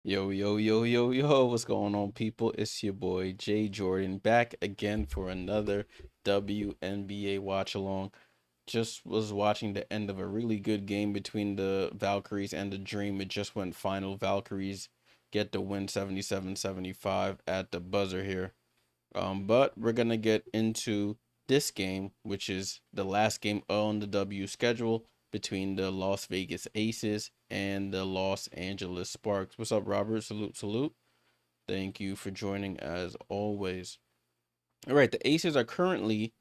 Yo, yo, yo, yo, yo, what's going on, people? It's your boy Jay Jordan back again for another WNBA watch along. Just was watching the end of a really good game between the Valkyries and the Dream. It just went final. Valkyries get the win 77-75 at the buzzer here. But we're gonna get into this game, which is the last game on the W schedule between the Las Vegas Aces and the Los Angeles Sparks. What's up, Robert? Salute, salute. Thank you for joining as always. All right, the Aces are currently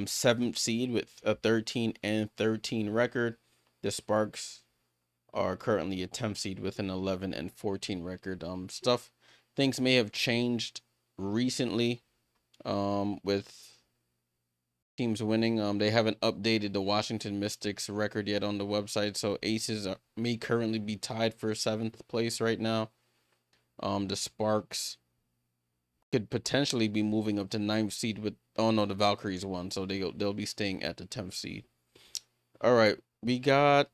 seventh seed with a 13-13 record. The Sparks are currently a 10th seed with an 11-14 record. Things may have changed recently with teams winning. They haven't updated the Washington Mystics record yet on the website, so may currently be tied for seventh place right now. The Sparks could potentially be moving up to ninth seed with. Oh no, the Valkyries won, so they'll be staying at the 10th seed. All right, we got.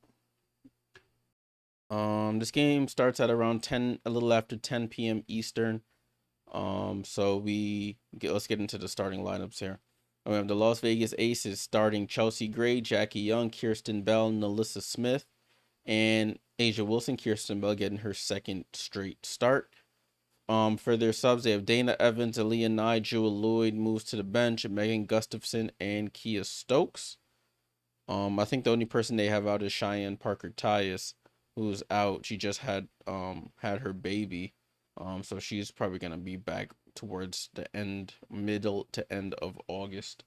This game starts at around 10, a little after 10 p.m. Eastern. Let's get into the starting lineups here. We have the Las Vegas Aces starting Chelsea Gray, Jackie Young, Kirsten Bell, Nalissa Smith, and Asia Wilson. Kirsten Bell getting her second straight start. For their subs, they have Dana Evans, Aaliyah Nye, Jewel Lloyd moves to the bench, Megan Gustafson, and Kia Stokes. I think the only person they have out is Cheyenne Parker-Tyus, who's out. She just had her baby. So she's probably gonna be back towards the middle to end of August.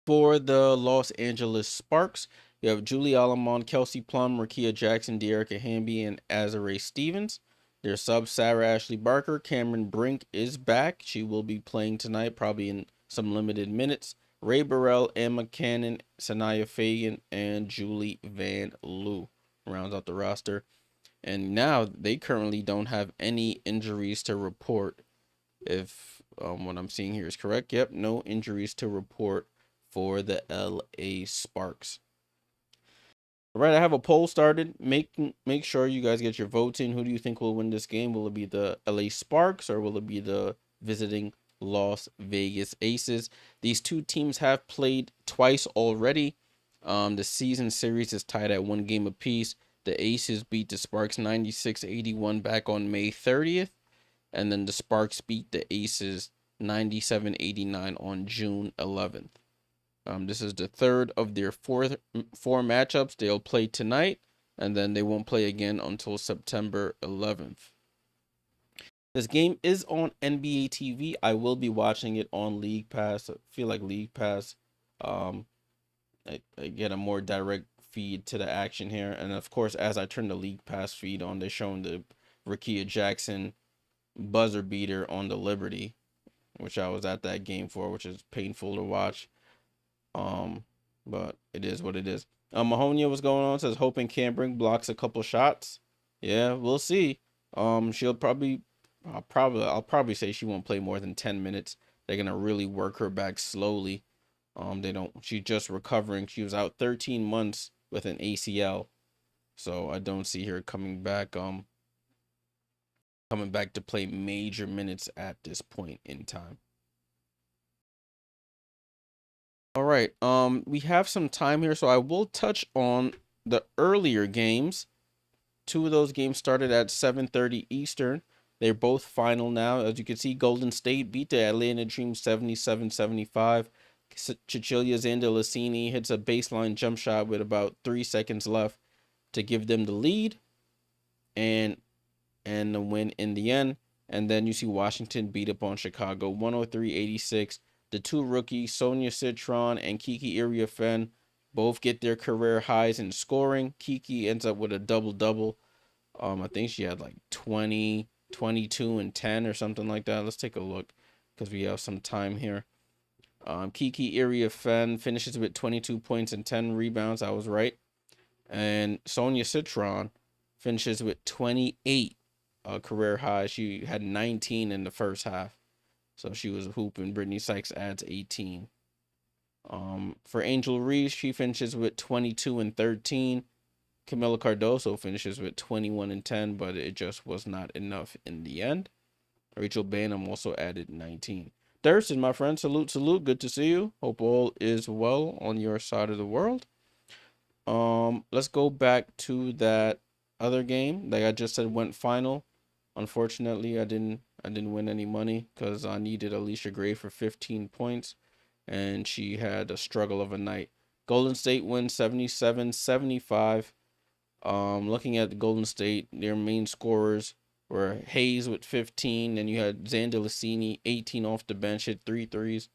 For the Los Angeles Sparks, you have Julie Alamon, Kelsey Plum, Rickea Jackson, Dearica Hamby, and Azare Stevens. Their sub, Sarah Ashley Barker. Cameron Brink is back. She will be playing tonight, probably in some limited minutes. Ray Burrell, Emma Cannon, Sanaya Fagan, and Julie Van Loo rounds out the roster. And now they currently don't have any injuries to report. If what I'm seeing here is correct. Yep, no injuries to report for the LA Sparks. All right, I have a poll started. Make sure you guys get your votes in. Who do you think will win this game? Will it be the LA Sparks or will it be the visiting Las Vegas Aces? These two teams have played twice already. The season series is tied at 1 game apiece. The Aces beat the Sparks 96-81 back on May 30th. And then the Sparks beat the Aces 97-89 on June 11th. This is the third of their four matchups. They'll play tonight, and then they won't play again until September 11th. This game is on NBA TV. I will be watching it on League Pass. I feel like League Pass, I get a more direct feed to the action here. And of course, as I turn the League Pass feed on, they're showing the Rickea Jackson buzzer beater on the Liberty, which I was at that game for, which is painful to watch. But it is what it is. Mahonia, what's going on? Says hoping Cambrick blocks a couple shots. Yeah, we'll see. She'll I'll probably say she won't play more than 10 minutes. They're gonna really work her back slowly. She's just recovering. She was out 13 months with an ACL. So I don't see her coming back to play major minutes at this point in time. All right. We have some time here, so I will touch on the earlier games. Two of those games started at 7:30 Eastern. They're both final now. As you can see, Golden State beat the Atlanta Dream 77-75. Cecilia Zandalicini hits a baseline jump shot with about 3 seconds left to give them the lead and the win in the end. And then you see Washington beat up on Chicago 103-86. The two rookies, Sonia Citron and Kiki Iriafen, both get their career highs in scoring. Kiki ends up with a double-double. I think she had like 20, 22, and 10 or something like that. Let's take a look because we have some time here. Kiki Iriafen finishes with 22 points and 10 rebounds. I was right. And Sonia Citron finishes with 28 career high. She had 19 in the first half. So she was hooping. Brittany Sykes adds 18. For Angel Reese, she finishes with 22 and 13. Camila Cardoso finishes with 21-10, but it just was not enough in the end. Rachel Banham also added 19. Thurston, my friend, salute, salute. Good to see you. Hope all is well on your side of the world. Let's go back to that other game. Like I just said, went final. Unfortunately, I didn't win any money because I needed Alicia Gray for 15 points, and she had a struggle of a night. Golden State wins 77-75. Looking at the Golden State, their main scorers were Hayes with 15, and you had Zandalacini 18 off the bench, hit 3 threes.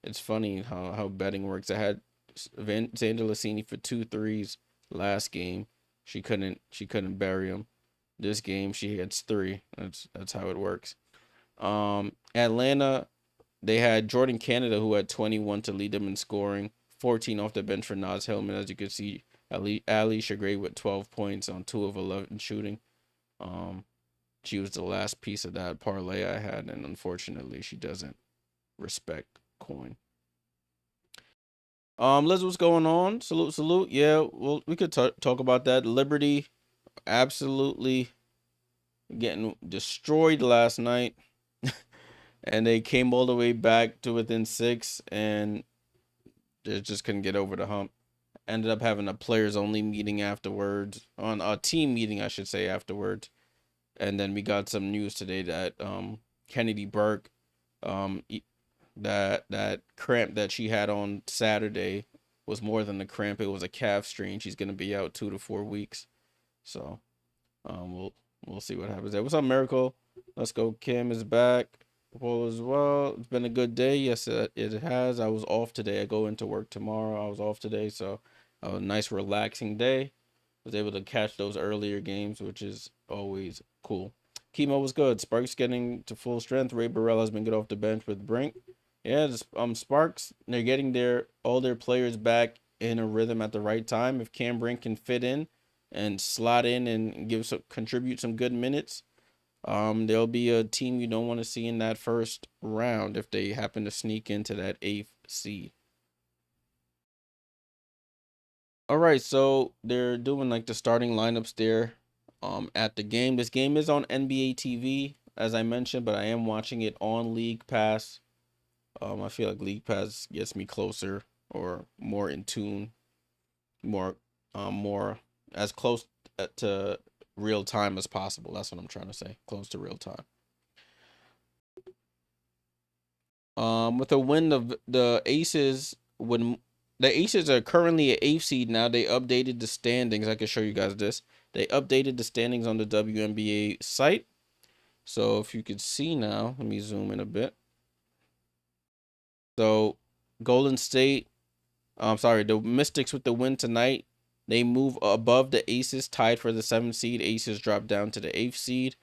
It's funny how betting works. I had Zandalacini for 2 threes last game. She couldn't bury him. This game she hits 3. That's how it works. Atlanta, they had Jordan Canada, who had 21 to lead them in scoring, 14 off the bench for Naz Hillman. As you can see, Alicia Gray with 12 points on 2 of 11 shooting. She was the last piece of that parlay I had, and unfortunately, she doesn't respect coin. Liz, what's going on? Salute, salute. Yeah, well, we could talk about that. Liberty absolutely getting destroyed last night, and they came all the way back to within 6, and they just couldn't get over the hump. Ended up having a players only meeting afterwards, on a team meeting, I should say, afterwards. And then we got some news today that Kennedy Burke, that cramp that she had on Saturday was more than a cramp. It was a calf strain. She's gonna be out 2 to 4 weeks. So we'll see what happens there. What's up, Miracle? Let's go. Kim is back. Well, as well. It's been a good day. Yes, it has. I was off today. I go into work tomorrow. I was off today, so a nice relaxing day. Was able to catch those earlier games, which is always cool. Chemo was good. Sparks getting to full strength. Ray Burrell has been good off the bench with Brink. Yeah, Sparks, they're getting all their players back in a rhythm at the right time. If Cam Brink can fit in and slot in and contribute some good minutes, there'll be a team you don't want to see in that first round if they happen to sneak into that 8th seed. All right, so they're doing like the starting lineups there at the game. This game is on NBA TV, as I mentioned, but I am watching it on League Pass. I feel like League Pass gets me closer or more in tune, more as close to real time as possible. That's what I'm trying to say. Close to real time. With the win of the Aces, when the Aces are currently at 8th seed now, they updated the standings. I can show you guys this. They updated the standings on the WNBA site. So if you could see now, let me zoom in a bit. So Golden State, the Mystics with the win tonight, they move above the Aces, tied for the 7th seed. Aces drop down to the 8th seed.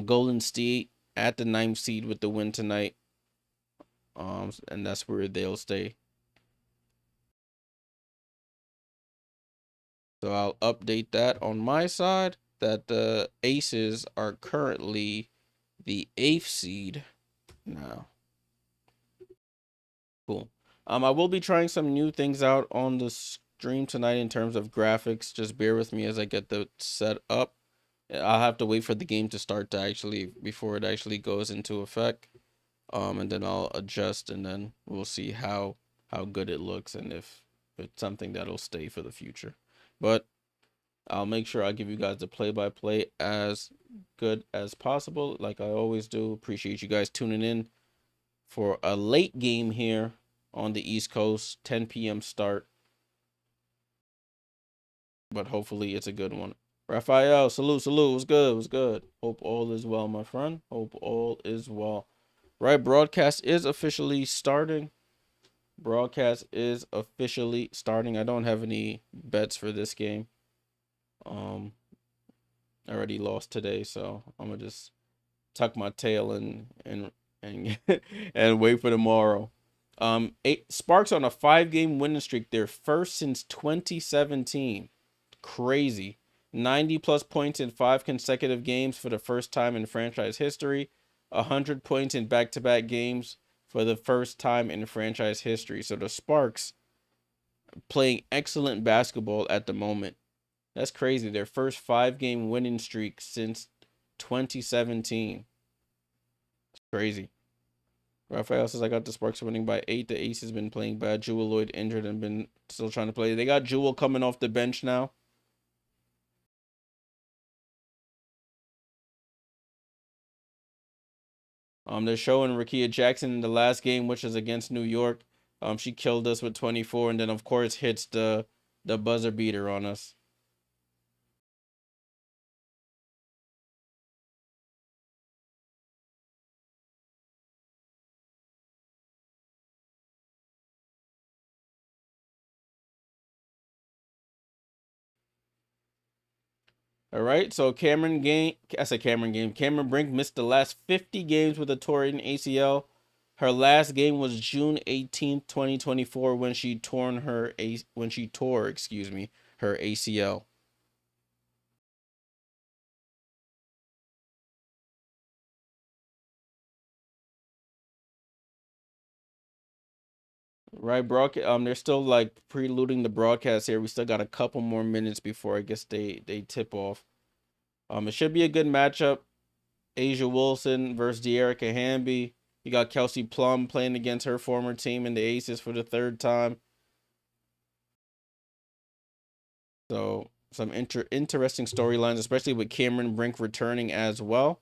Golden State at the 9th seed with the win tonight. And that's where they'll stay. So I'll update that on my side that the Aces are currently the 8th seed now. Cool. I will be trying some new things out on the stream tonight in terms of graphics. Just bear with me as I get the set up. I'll have to wait for the game to start before it actually goes into effect. And then I'll adjust, and then we'll see how good it looks and if it's something that'll stay for the future. But I'll make sure I give you guys the play-by-play as good as possible, like I always do. Appreciate you guys tuning in for a late game here on the East Coast, 10 p.m. start. But hopefully it's a good one. Raphael, salute, salute. What's good? What's good? Hope all is well, my friend. Hope all is well. Right, broadcast is officially starting. Broadcast is officially starting. I don't have any bets for this game. I already lost today, so I'm gonna just tuck my tail and and wait for tomorrow. Sparks on a 5-game winning streak. They're first since 2017. Crazy. 90 plus points in 5 consecutive games for the first time in franchise history. 100 points in back-to-back games for the first time in franchise history. So the Sparks playing excellent basketball at the moment. That's crazy. Their first 5-game winning streak since 2017. It's crazy. Raphael says, I got the Sparks winning by 8. The Ace has been playing bad. Jewel Lloyd injured and been still trying to play. They got Jewel coming off the bench now. They're showing Rickea Jackson in the last game, which is against New York. She killed us with 24, and then of course hits the buzzer beater on us. All right, so Cameron Brink missed the last 50 games with a torn ACL. Her last game was June 18th, 2024, when she tore her ACL. Right, they're still like preluding the broadcast here. We still got a couple more minutes before I guess they tip off. It should be a good matchup. A'ja Wilson versus Dearica Hamby. You got Kelsey Plum playing against her former team in the Aces for the 3rd time. So some interesting storylines, especially with Cameron Brink returning as well.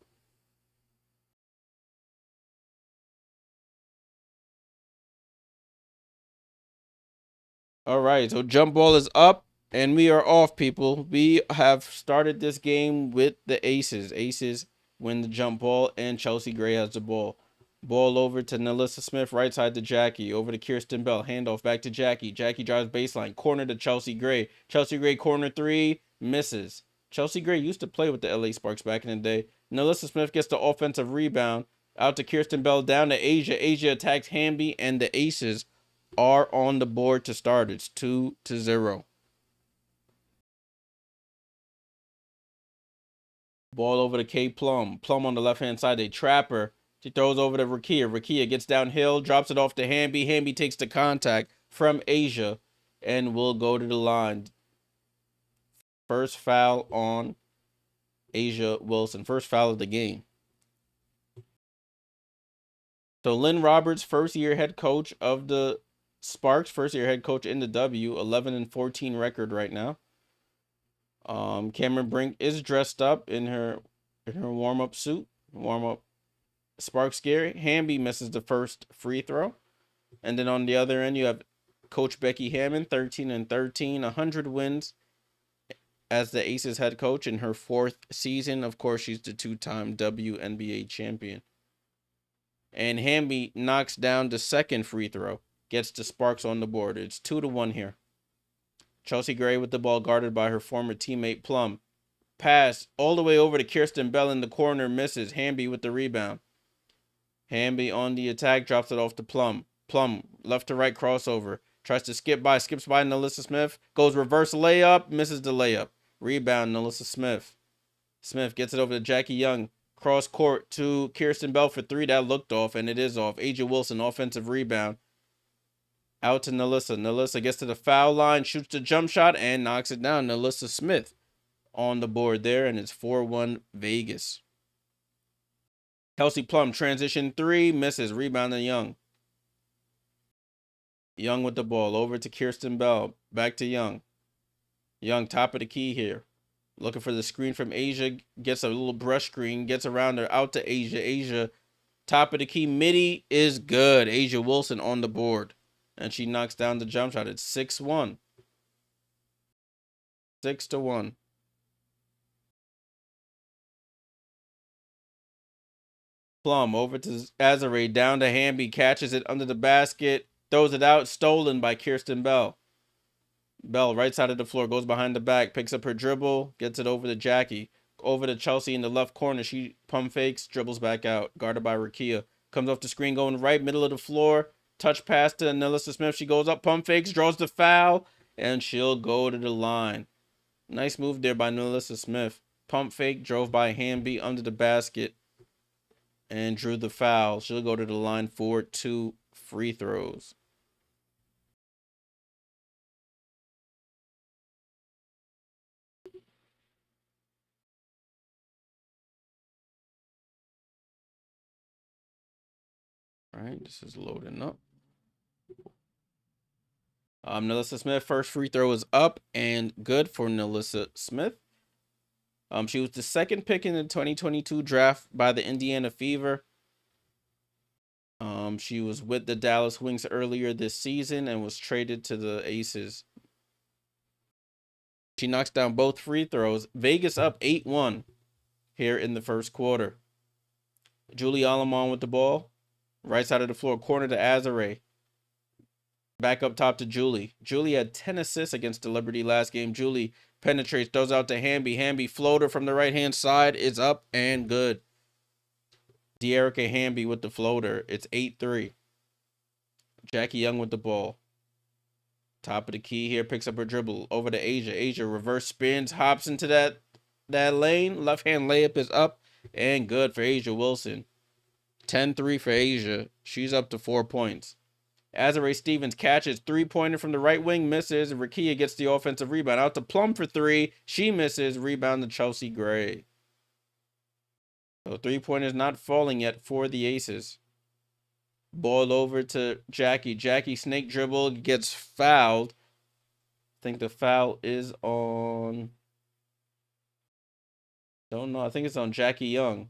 All right, so jump ball is up and we are off, people. We have started this game with the Aces. Aces win the jump ball and Chelsea Gray has the ball. Ball over to Nalissa Smith, right side to Jackie. Over to Kirsten Bell. Handoff back to Jackie. Jackie drives baseline. Corner to Chelsea Gray. Chelsea Gray corner 3. Misses. Chelsea Gray used to play with the LA Sparks back in the day. Nalissa Smith gets the offensive rebound. Out to Kirsten Bell. Down to A'ja. A'ja attacks Hamby. And the Aces are on the board to start. It's 2-0. Ball over to K Plum. Plum on the left-hand side. They trap her. She throws over to Rickea. Rickea gets downhill, drops it off to Hamby. Hamby takes the contact from A'ja and will go to the line. First foul on A'ja Wilson. First foul of the game. So Lynn Roberts, first-year head coach of the Sparks, first-year head coach in the W, 11-14 record right now. Cameron Brink is dressed up in her warm-up suit, warm-up Sparks Gary. Hamby misses the first free throw. And then on the other end, you have Coach Becky Hammond, 13-13, 100 wins as the Aces head coach in her 4th season. Of course, she's the 2-time WNBA champion. And Hamby knocks down the second free throw, gets the Sparks on the board. It's 2-1 here. Chelsea Gray with the ball guarded by her former teammate Plum. Pass all the way over to Kirsten Bell in the corner, misses. Hamby with the rebound. Hamby on the attack, drops it off to Plum. Plum, left to right crossover. Tries to skips by Nalissa Smith. Goes reverse layup, misses the layup. Rebound, Nalissa Smith. Smith gets it over to Jackie Young. Cross court to Kirsten Bell for 3. That looked off, and it is off. A'ja Wilson, offensive rebound. Out to Nalissa. Nalissa gets to the foul line, shoots the jump shot, and knocks it down. Nalissa Smith on the board there, and it's 4-1 Vegas. Kelsey Plum, transition 3, misses. Rebound to Young. Young with the ball. Over to Kirsten Bell. Back to Young. Young, top of the key here. Looking for the screen from A'ja. Gets a little brush screen. Gets around her. Out to A'ja. A'ja, top of the key. Midi is good. A'ja Wilson on the board. And she knocks down the jump shot. It's 6-1. 6-1. Plum over to Azare. Down to Hamby. Catches it under the basket. Throws it out. Stolen by Kirsten Bell. Bell, right side of the floor. Goes behind the back. Picks up her dribble. Gets it over to Jackie. Over to Chelsea in the left corner. She pump fakes. Dribbles back out. Guarded by Rickea. Comes off the screen going right. Middle of the floor. Touch pass to Nalissa Smith. She goes up. Pump fakes. Draws the foul. And she'll go to the line. Nice move there by Nalissa Smith. Pump fake. Drove by Hamby under the basket. And drew the foul. She'll go to the line for 2 free throws. All right, this is loading up. NaLyssa Smith, first free throw is up and good for NaLyssa Smith. She was the second pick in the 2022 draft by the Indiana Fever. She was with the Dallas Wings earlier this season and was traded to the Aces. She knocks down both free throws. Vegas up 8-1 here in the first quarter. Julie Alamon with the ball. Right side of the floor, corner to Azare. Back up top to Julie. Julie had 10 assists against the Liberty last game. Julie penetrates, throws out to Hamby. Hamby floater from the right-hand side is up and good. Dearica Hamby with the floater. It's 8-3. Jackie Young with the ball. Top of the key here. Picks up her dribble. Over to Asia. Asia reverse spins. Hops into that lane. Left-hand layup is up and good for Asia Wilson. 10-3 for Asia. She's up to 4 points. Azare Stevens catches. Three-pointer from the right wing. Misses. Rickea gets the offensive rebound. Out to Plum for three. She misses. Rebound to Chelsea Gray. So three-pointers not falling yet for the Aces. Ball over to Jackie. Jackie snake dribble, gets fouled. I think the foul is on... Don't know. I think it's on Jackie Young.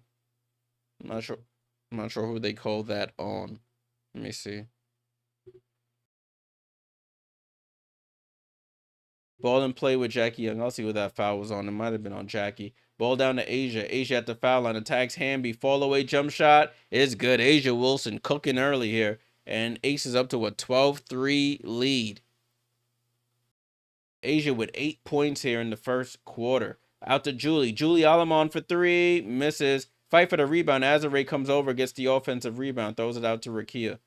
I'm not sure who they call that on. Let me see. Ball in play with Jackie Young. I'll see what that foul was on. It might have been on Jackie. Ball down to Asia. Asia at the foul line. Attacks Hamby. Fall away jump shot is good. Asia Wilson cooking early here. And Ace is up to a 12-3 lead. Asia with 8 points here in the first quarter. Out to Julie. Julie Alamon for three. Misses. Fight for the rebound. Azare comes over. Gets the offensive rebound. Throws it out to Rickea.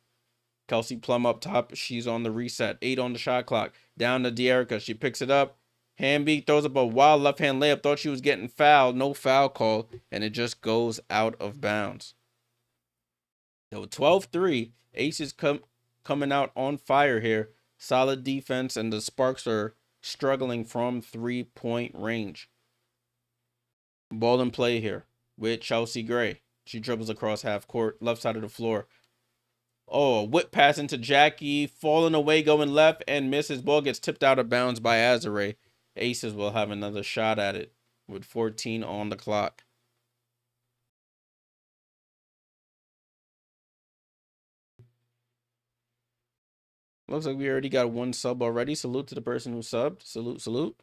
Kelsey Plum up top. She's on the reset. 8 on the shot clock. Down to Dearica. She picks it up. Hamby throws up a wild left-hand layup. Thought she was getting fouled. No foul call. And it just goes out of bounds. So 12-3. Aces coming out on fire here. Solid defense. And the Sparks are struggling from three-point range. Ball in play here with Chelsea Gray. She dribbles across half court. Left side of the floor. Oh, a whip pass into Jackie, falling away, going left, and misses. Ball gets tipped out of bounds by Azare. Aces will have another shot at it with 14 on the clock. Looks like we already got one sub already. Salute to the person who subbed. Salute, salute.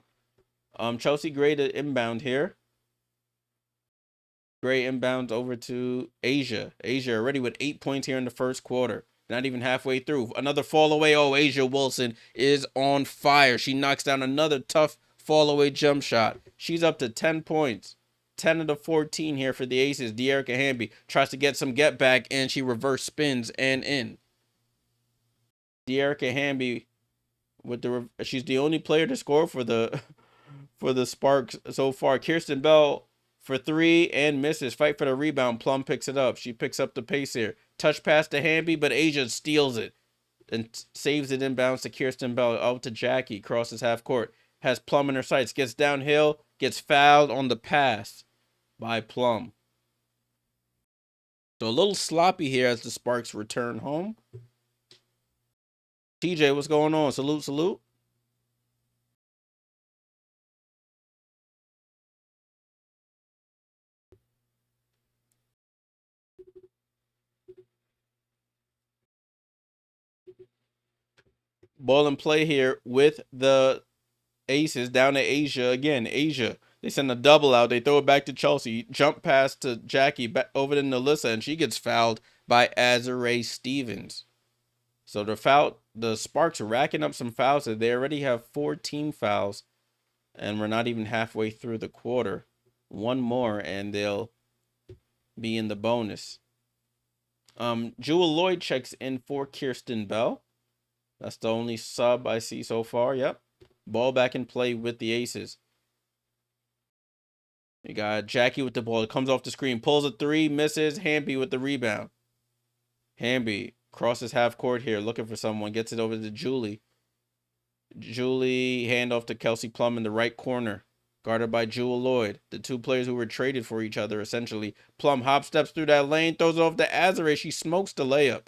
Chelsea Gray to inbound here. Gray inbounds over to Asia. Asia already with 8 points here in the first quarter. Not even halfway through. Another fall away. Oh, Asia Wilson is on fire. She knocks down another tough fall away jump shot. She's up to 10 points. 10 of the 14 here for the Aces. Dearica Hamby tries to get some get back and she reverse spins and in. Dearica Hamby with she's the only player to score for the Sparks so far. Kirsten Bell for three and misses. Fight for the rebound. Plum picks it up. She picks up the pace here. Touch pass to Hamby, but Asia steals it and saves it inbounds to Kirsten Bell. Out to Jackie. Crosses half court. Has Plum in her sights. Gets downhill. Gets fouled on the pass by Plum. So a little sloppy here as the Sparks return home. TJ, what's going on? Salute, salute. Ball in play here with the Aces down to Asia again. Asia, they send a double out. They throw it back to Chelsea. Jump pass to Jackie, back over to NaLyssa, and she gets fouled by Azare Stevens. So the Sparks are racking up some fouls. They already have 14 fouls, and we're not even halfway through the quarter. One more, and they'll be in the bonus. Jewel Lloyd checks in for Kirsten Bell. That's the only sub I see so far. Yep. Ball back in play with the Aces. You got Jackie with the ball. It comes off the screen. Pulls a three. Misses. Hamby with the rebound. Hamby crosses half court here. Looking for someone. Gets it over to Julie. Julie handoff to Kelsey Plum in the right corner. Guarded by Jewel Lloyd. The two players who were traded for each other, essentially. Plum hop steps through that lane. Throws it off to Azare. She smokes the layup.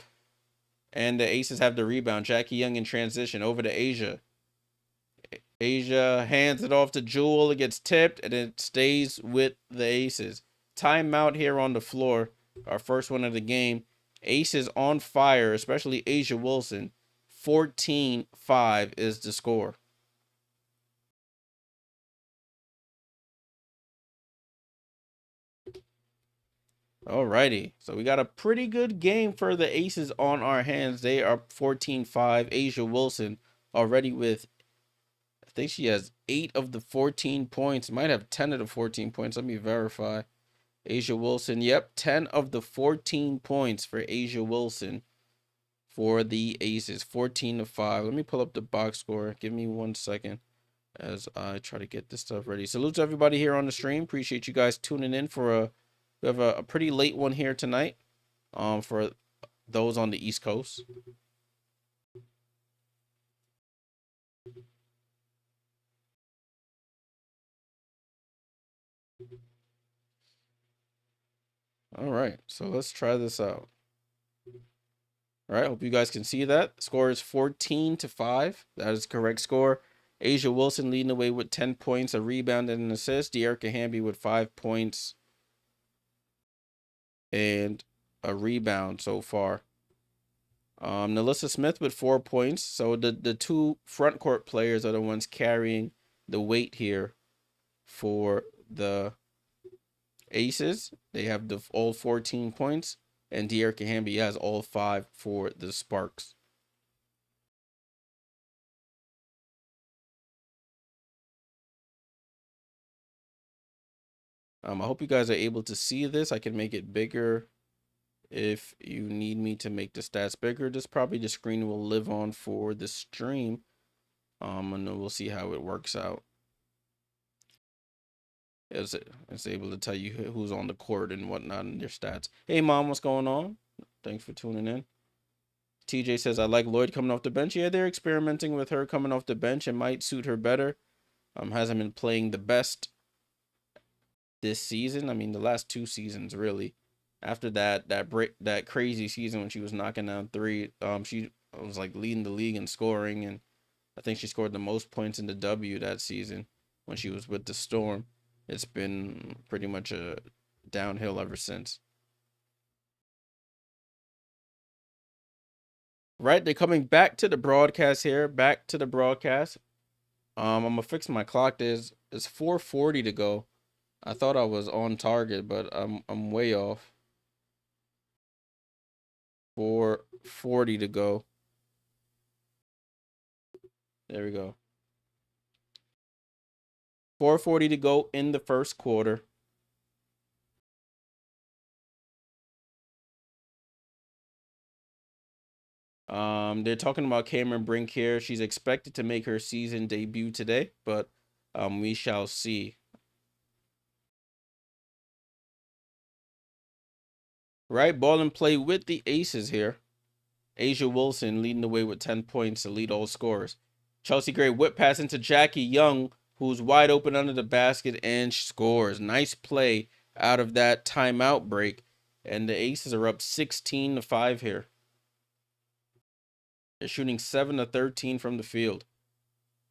And the Aces have the rebound. Jackie Young in transition over to Asia. Asia hands it off to Jewel. It gets tipped, and it stays with the Aces. Timeout here on the floor. Our first one of the game. Aces on fire, especially Asia Wilson. 14-5 is the score. Alrighty, so we got a pretty good game for the Aces on our hands. They are 14-5. Asia Wilson already with, I think she has 8 of the 14 points. Might have 10 of the 14 points. Let me verify. Asia Wilson, yep, 10 of the 14 points for Asia Wilson for the Aces. 14-5. Let me pull up the box score. Give me 1 second as I try to get this stuff ready. Salute to everybody here on the stream. Appreciate you guys tuning in for we have a pretty late one here tonight. For those on the East Coast. All right, so let's try this out. All right, hope you guys can see that. The score is 14-5. That is the correct score. Asia Wilson leading the way with 10 points, a rebound, and an assist. Dearica Hamby with 5 points and a rebound so far. Nalissa Smith with 4 points. So the two front court players are the ones carrying the weight here for the Aces. They have all 14 points, and Dearica Hamby has all 5 for the Sparks. I hope you guys are able to see this. I can make it bigger if you need me to make the stats bigger. This probably the screen will live on for the stream. And then we'll see how it works out. It's able to tell you who's on the court and whatnot in their stats. Hey, Mom, what's going on? Thanks for tuning in. TJ says, I like Lloyd coming off the bench. Yeah, they're experimenting with her coming off the bench. It might suit her better. Hasn't been playing the best this season. I mean, the last 2 seasons, really. After that crazy season when she was knocking down 3, she was like leading the league in scoring, and I think she scored the most points in the W that season when she was with the Storm. It's been pretty much a downhill ever since. Right, they're coming back to the broadcast here. Back to the broadcast. I'm gonna fix my clock. It's 4:40 to go. I thought I was on target, but I'm way off. 4:40 to go. There we go. 4:40 to go in the first quarter. They're talking about Cameron Brink here. She's expected to make her season debut today, but we shall see. Right, ball and play with the Aces here. Asia Wilson leading the way with 10 points to lead all scorers. Chelsea Gray whip pass into Jackie Young, who's wide open under the basket and scores. Nice play out of that timeout break. And the Aces are up 16-5 here. They're shooting 7 of 13 from the field.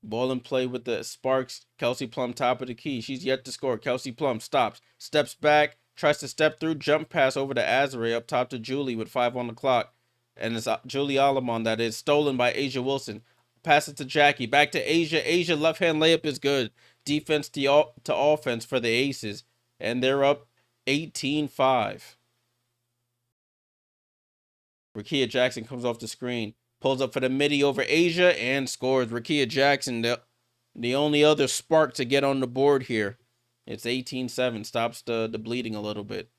Ball and play with the Sparks. Kelsey Plum top of the key. She's yet to score. Kelsey Plum stops, steps back, tries to step through, jump pass over to Azare up top to Julie with 5 on the clock. And it's Julie Alamon that is stolen by Asia Wilson. Pass it to Jackie. Back to Asia. Asia left hand layup is good. Defense to offense for the Aces. And they're up 18-5. Rickea Jackson comes off the screen. Pulls up for the midi over Asia and scores. Rickea Jackson, the only other spark to get on the board here. It's 18-7. Stops the bleeding a little bit.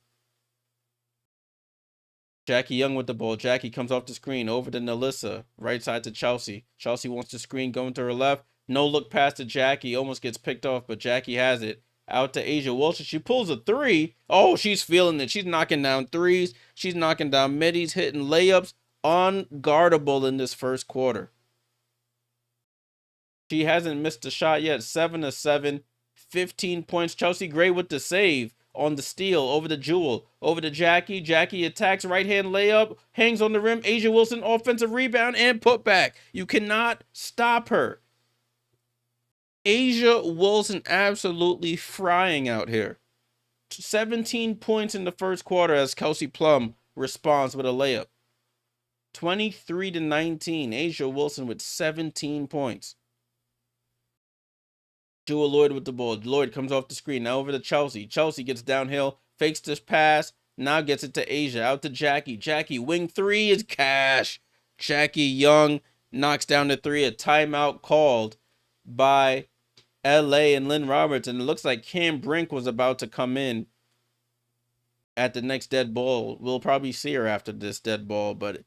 Jackie Young with the ball. Jackie comes off the screen over to Nalissa. Right side to Chelsea. Chelsea wants the screen going to her left. No look pass to Jackie. Almost gets picked off, but Jackie has it. Out to Asia Wilson. She pulls a 3. Oh, she's feeling it. She's knocking down 3s. She's knocking down middies, hitting layups. Unguardable in this first quarter. She hasn't missed a shot yet. 7 of 7. 15 points. Chelsea Gray with the save. on the steal, over to Jewel, over to Jackie. Jackie attacks, right-hand layup, hangs on the rim. A'ja Wilson, offensive rebound, and put back. You cannot stop her. A'ja Wilson absolutely frying out here. 17 points in the first quarter as Kelsey Plum responds with a layup. 23-19. A'ja Wilson with 17 points. Jewel Lloyd with the ball. Lloyd comes off the screen. Now over to Chelsea. Chelsea gets downhill, fakes this pass. Now gets it to A'ja. Out to Jackie. Jackie, wing three is cash. Jackie Young knocks down the three. A timeout called by LA and Lynn Roberts. And it looks like Cam Brink was about to come in at the next dead ball. We'll probably see her after this dead ball. But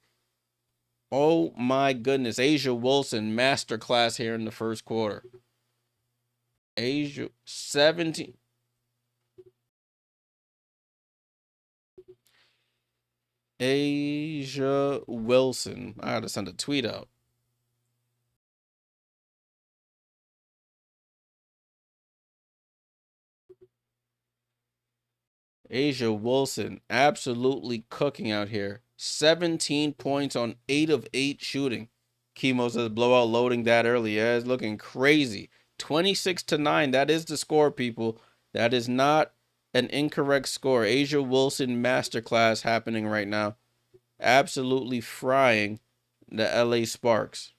oh my goodness. A'ja Wilson, masterclass here in the first quarter. A'ja 17. A'ja Wilson. I had to send a tweet out. A'ja Wilson absolutely cooking out here. 17 points on 8 of 8 shooting. Chemo says blowout loading that early. Yeah, it's looking crazy. 26-9. That is the score, people. That is not an incorrect score. A'ja Wilson masterclass happening right now. Absolutely frying the LA Sparks.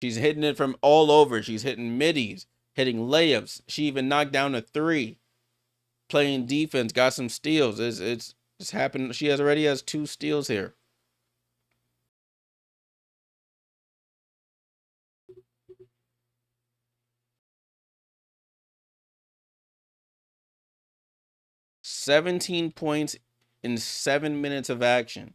She's hitting it from all over. She's hitting middies, hitting layups. She even knocked down a three. Playing defense, got some steals. It's happened. She already has 2 steals here. "17 points in 7 minutes of action."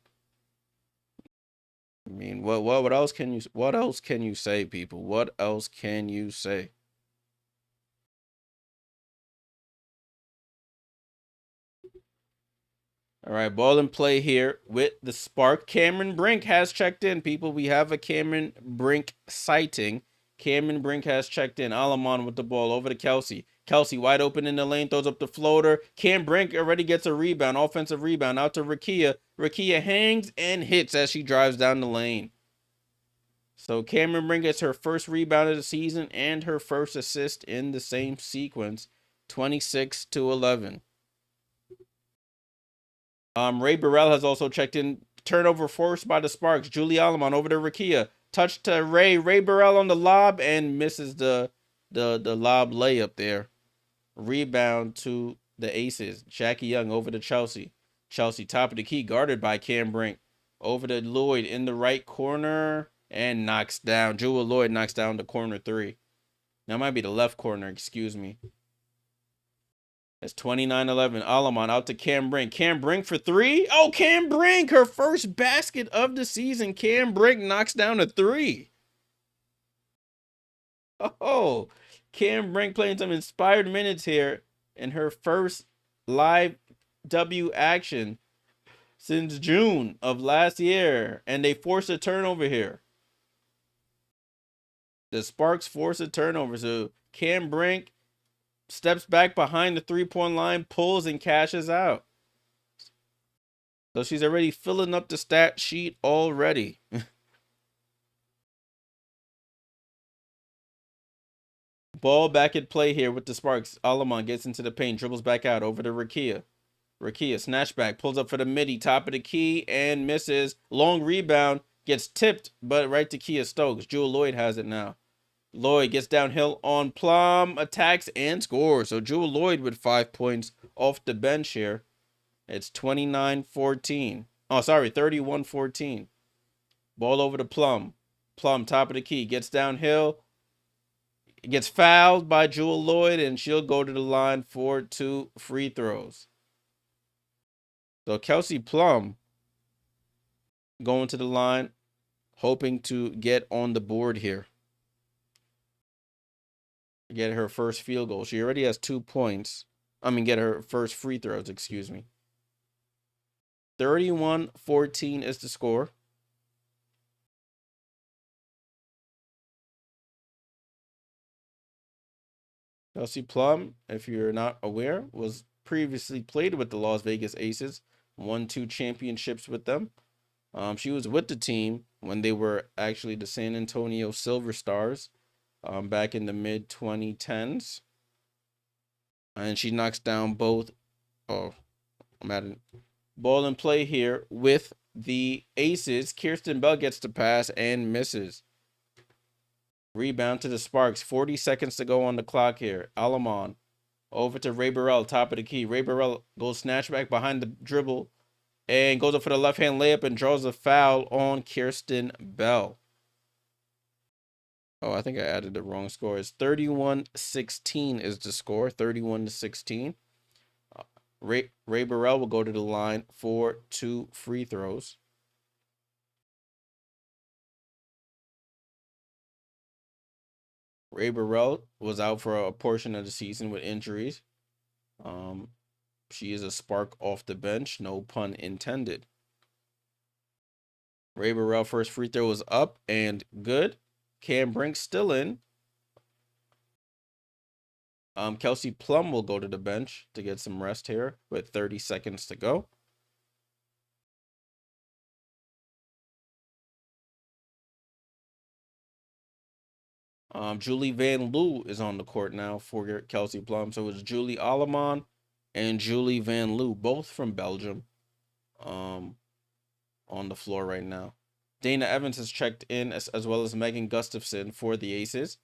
I mean, what else can you say, people? What else can you say? All right, ball in play here with the Spark. Cameron Brink has checked in, people. We have a Cameron Brink sighting. Cameron Brink has checked in. Alamon with the ball over to Kelsey. Kelsey wide open in the lane, throws up the floater. Cam Brink already gets a rebound, offensive rebound, out to Rickea. Rickea hangs and hits as she drives down the lane. So Cameron Brink gets her first rebound of the season and her first assist in the same sequence. 26-11. Ray Burrell has also checked in. Turnover forced by the Sparks. Julie Alamon over to Rickea. Touch to Ray. Ray Burrell on the lob and misses the lob layup there. Rebound to the Aces. Jackie Young over to Chelsea. Chelsea top of the key, guarded by Cam Brink. Over to Lloyd in the right corner and knocks down. Jewel Lloyd knocks down the corner three. That might be the left corner, excuse me. It's 29-11. Alamon out to Cam Brink. Cam Brink for three. Oh, Cam Brink, her first basket of the season. Cam Brink knocks down a three. Oh, Cam Brink playing some inspired minutes here in her first live W action since June of last year. And they forced a turnover here. The Sparks force a turnover. So Cam Brink steps back behind the three-point line, pulls, and cashes out. So she's already filling up the stat sheet already. Ball back at play here with the Sparks. Alamon gets into the paint, dribbles back out over to Rickea. Rickea, snatchback, pulls up for the midi, top of the key, and misses. Long rebound, gets tipped, but right to Kia Stokes. Jewel Lloyd has it now. Lloyd gets downhill on Plum, attacks, and scores. So Jewel Lloyd with 5 points off the bench here. It's 29-14. Oh, sorry, 31-14. Ball over to Plum. Plum, top of the key, gets downhill. Gets fouled by Jewel Lloyd, and she'll go to the line for 2 free throws. So Kelsey Plum going to the line, hoping to get on the board here. Get her first field goal. She already has 2 points. Get her first free throws, excuse me. 31-14 is the score. Kelsey Plum, if you're not aware, was previously played with the Las Vegas Aces, won 2 championships with them. She was with the team when they were actually the San Antonio Silver Stars back in the mid 2010s. And she knocks down both. Oh, I'm at it. Ball in play here with the Aces. Kirsten Bell gets the pass and misses. Rebound to the Sparks. 40 seconds to go on the clock here. Alamon over to Ray Burrell, top of the key. Ray Burrell goes snatch back behind the dribble and goes up for the left-hand layup and draws a foul on Kirsten Bell. Oh, I think I added the wrong score. It's 31-16 is the score. 31-16. Ray Burrell will go to the line for 2 free throws. Ray Burrell was out for a portion of the season with injuries. She is a spark off the bench, no pun intended. Ray Burrell first free throw is up and good. Cam Brink still in. Kelsey Plum will go to the bench to get some rest here with 30 seconds to go. Julie Van Loo is on the court now for Kelsey Plum. So it's Julie Alamon and Julie Van Loo, both from Belgium, on the floor right now. Dana Evans has checked in as well as Megan Gustafson for the Aces.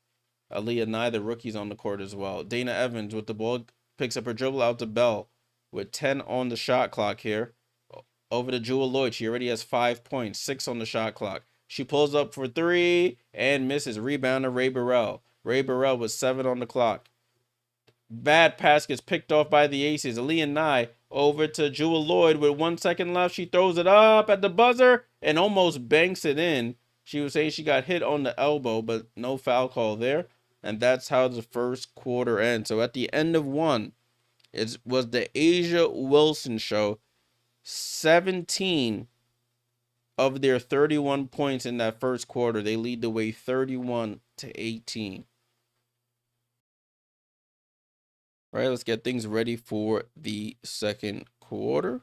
Aaliyah Nye, the rookie's on the court as well. Dana Evans with the ball picks up her dribble out to Bell with 10 on the shot clock here. Over to Jewel Lloyd. She already has 5 points, 6 on the shot clock. She pulls up for 3 and misses. Rebound to Ray Burrell. Ray Burrell with 7 on the clock. Bad pass gets picked off by the Aces. Aaliyah Nye over to Jewel Lloyd with 1 second left. She throws it up at the buzzer and almost banks it in. She was saying she got hit on the elbow, but no foul call there. And that's how the first quarter ends. So at the end of one, it was the A'ja Wilson show. 17 of their 31 points in that first quarter. They lead the way 31-18. All right, let's get things ready for the second quarter.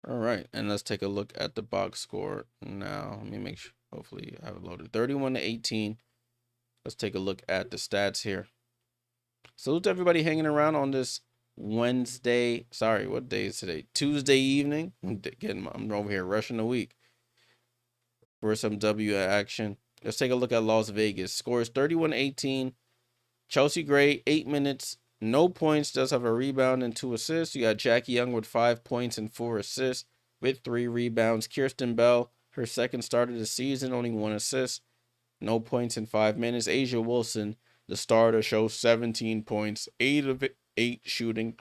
All right, and let's take a look at the box score now. Let me make sure, hopefully I have it loaded. 31-18. Let's take a look at the stats here. Salute to everybody hanging around on this Wednesday. Sorry, what day is today? Tuesday evening. I'm over here rushing the week for some W action. Let's take a look at Las Vegas. Scores 31-18. Chelsea Gray, 8 minutes, no points, does have a rebound and 2 assists. You got Jackie Young with 5 points and 4 assists with 3 rebounds. Kirsten Bell, her second start of the season, only 1 assist, no points in 5 minutes. A'ja Wilson, the starter, shows 17 points, 8 of 8 shooting,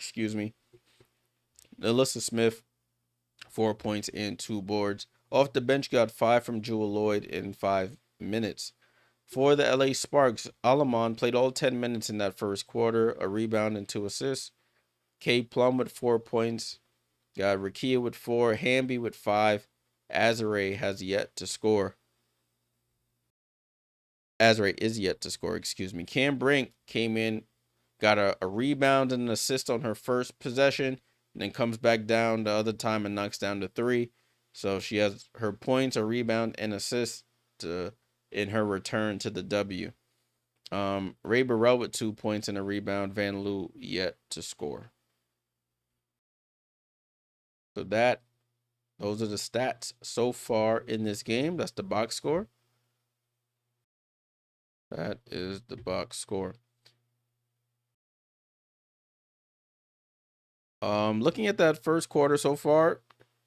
Alyssa Smith, 4 points and 2 boards. Off the bench, got 5 from Jewel Lloyd in 5 minutes. For the LA Sparks, Alamon played all 10 minutes in that first quarter, a rebound and 2 assists. K Plum with 4 points. Got Rickea with 4, Hamby with 5. Azare has yet to score. Azare is yet to score, Cam Brink came in, got a rebound and an assist on her first possession, and then comes back down the other time and knocks down the 3. So she has her points, a rebound, and assist in her return to the W. Ray Burrell with 2 points and a rebound. Van Loo yet to score. So those are the stats so far in this game. That's the box score. That is the box score. Looking at that first quarter so far,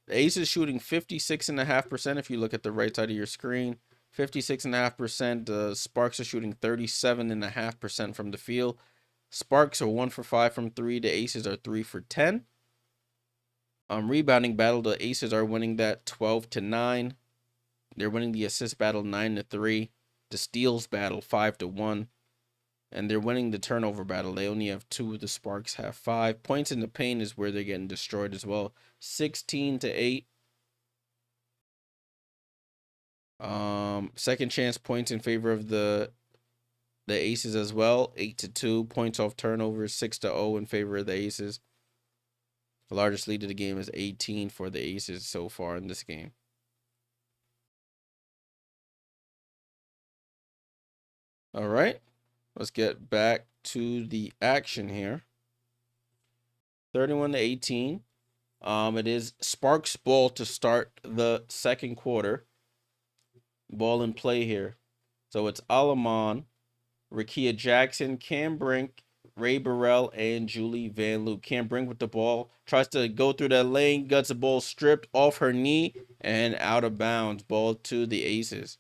the Ace is shooting 56.5% if you look at the right side of your screen. 56.5%. The Sparks are shooting 37.5% from the field. Sparks are 1 for 5 from 3. The Aces are 3 for 10. Rebounding battle, the Aces are winning that 12-9. They're winning the assist battle 9-3. The steals battle 5-1. And they're winning the turnover battle. They only have 2. The Sparks have 5. Points in the paint is where they're getting destroyed as well. 16-8. Second chance points in favor of the Aces as well. 8-2 points off turnovers. 6-0 in favor of the Aces. The largest lead of the game is 18 for the Aces so far in this game. All right, let's get back to the action here. 31-18. It is Sparks ball to start the second quarter. Ball in play here. So it's Alamon, Rickea Jackson, Cam Brink, Ray Burrell, and Julie Van Loo. Cam Brink with the ball. Tries to go through that lane. Gets the ball stripped off her knee and out of bounds. Ball to the Aces.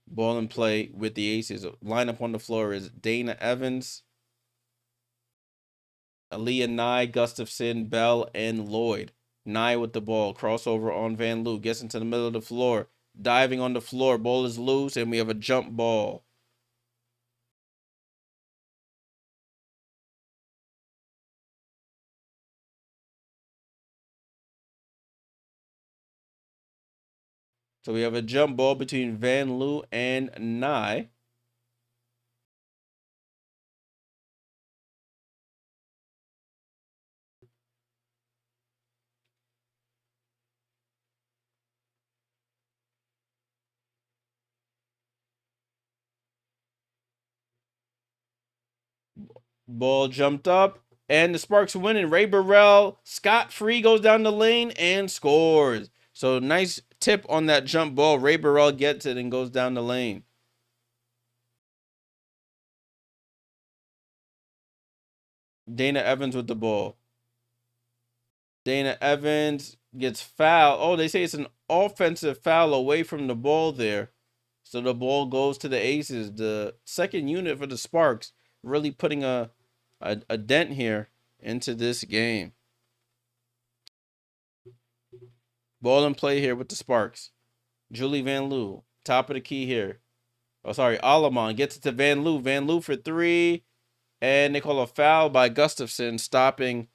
Ball in play with the Aces. Lineup on the floor is Dana Evans, Aaliyah Nye, Gustafson, Bell, and Lloyd. Nye with the ball. Crossover on Van Loo. Gets into the middle of the floor. Diving on the floor. Ball is loose, and we have a jump ball. So we have a jump ball between Van Loo and Nye. Ball jumped up, and the Sparks winning. Ray Burrell, scot-free, goes down the lane and scores. So nice tip on that jump ball. Ray Burrell gets it and goes down the lane. Dana Evans with the ball. Dana Evans gets fouled. Oh, they say it's an offensive foul away from the ball there. So the ball goes to the Aces. The second unit for the Sparks really putting a dent here into this game. Ball in play here with the Sparks. Julie Van Loo, top of the key here. Oh, sorry, Alamon gets it to Van Loo. Van Loo for three. And they call a foul by Gustafson, stopping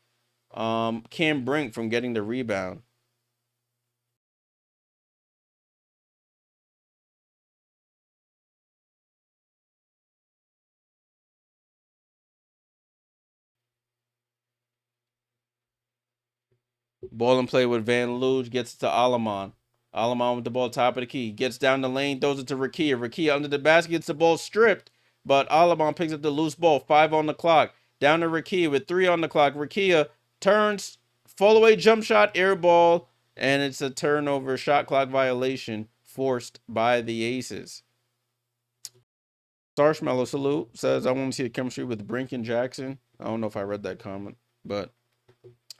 Cam Brink from getting the rebound. Ball in play with Van Loo, gets it to Alamon. Alamon with the ball, top of the key. Gets down the lane, throws it to Rickea. Rickea under the basket, gets the ball stripped. But Alamon picks up the loose ball. 5 on the clock. Down to Rickea with 3 on the clock. Rickea turns, fall away jump shot, air ball. And it's a turnover, shot clock violation forced by the Aces. Starshmallow salute says, I want to see the chemistry with Brink and Jackson. I don't know if I read that comment, but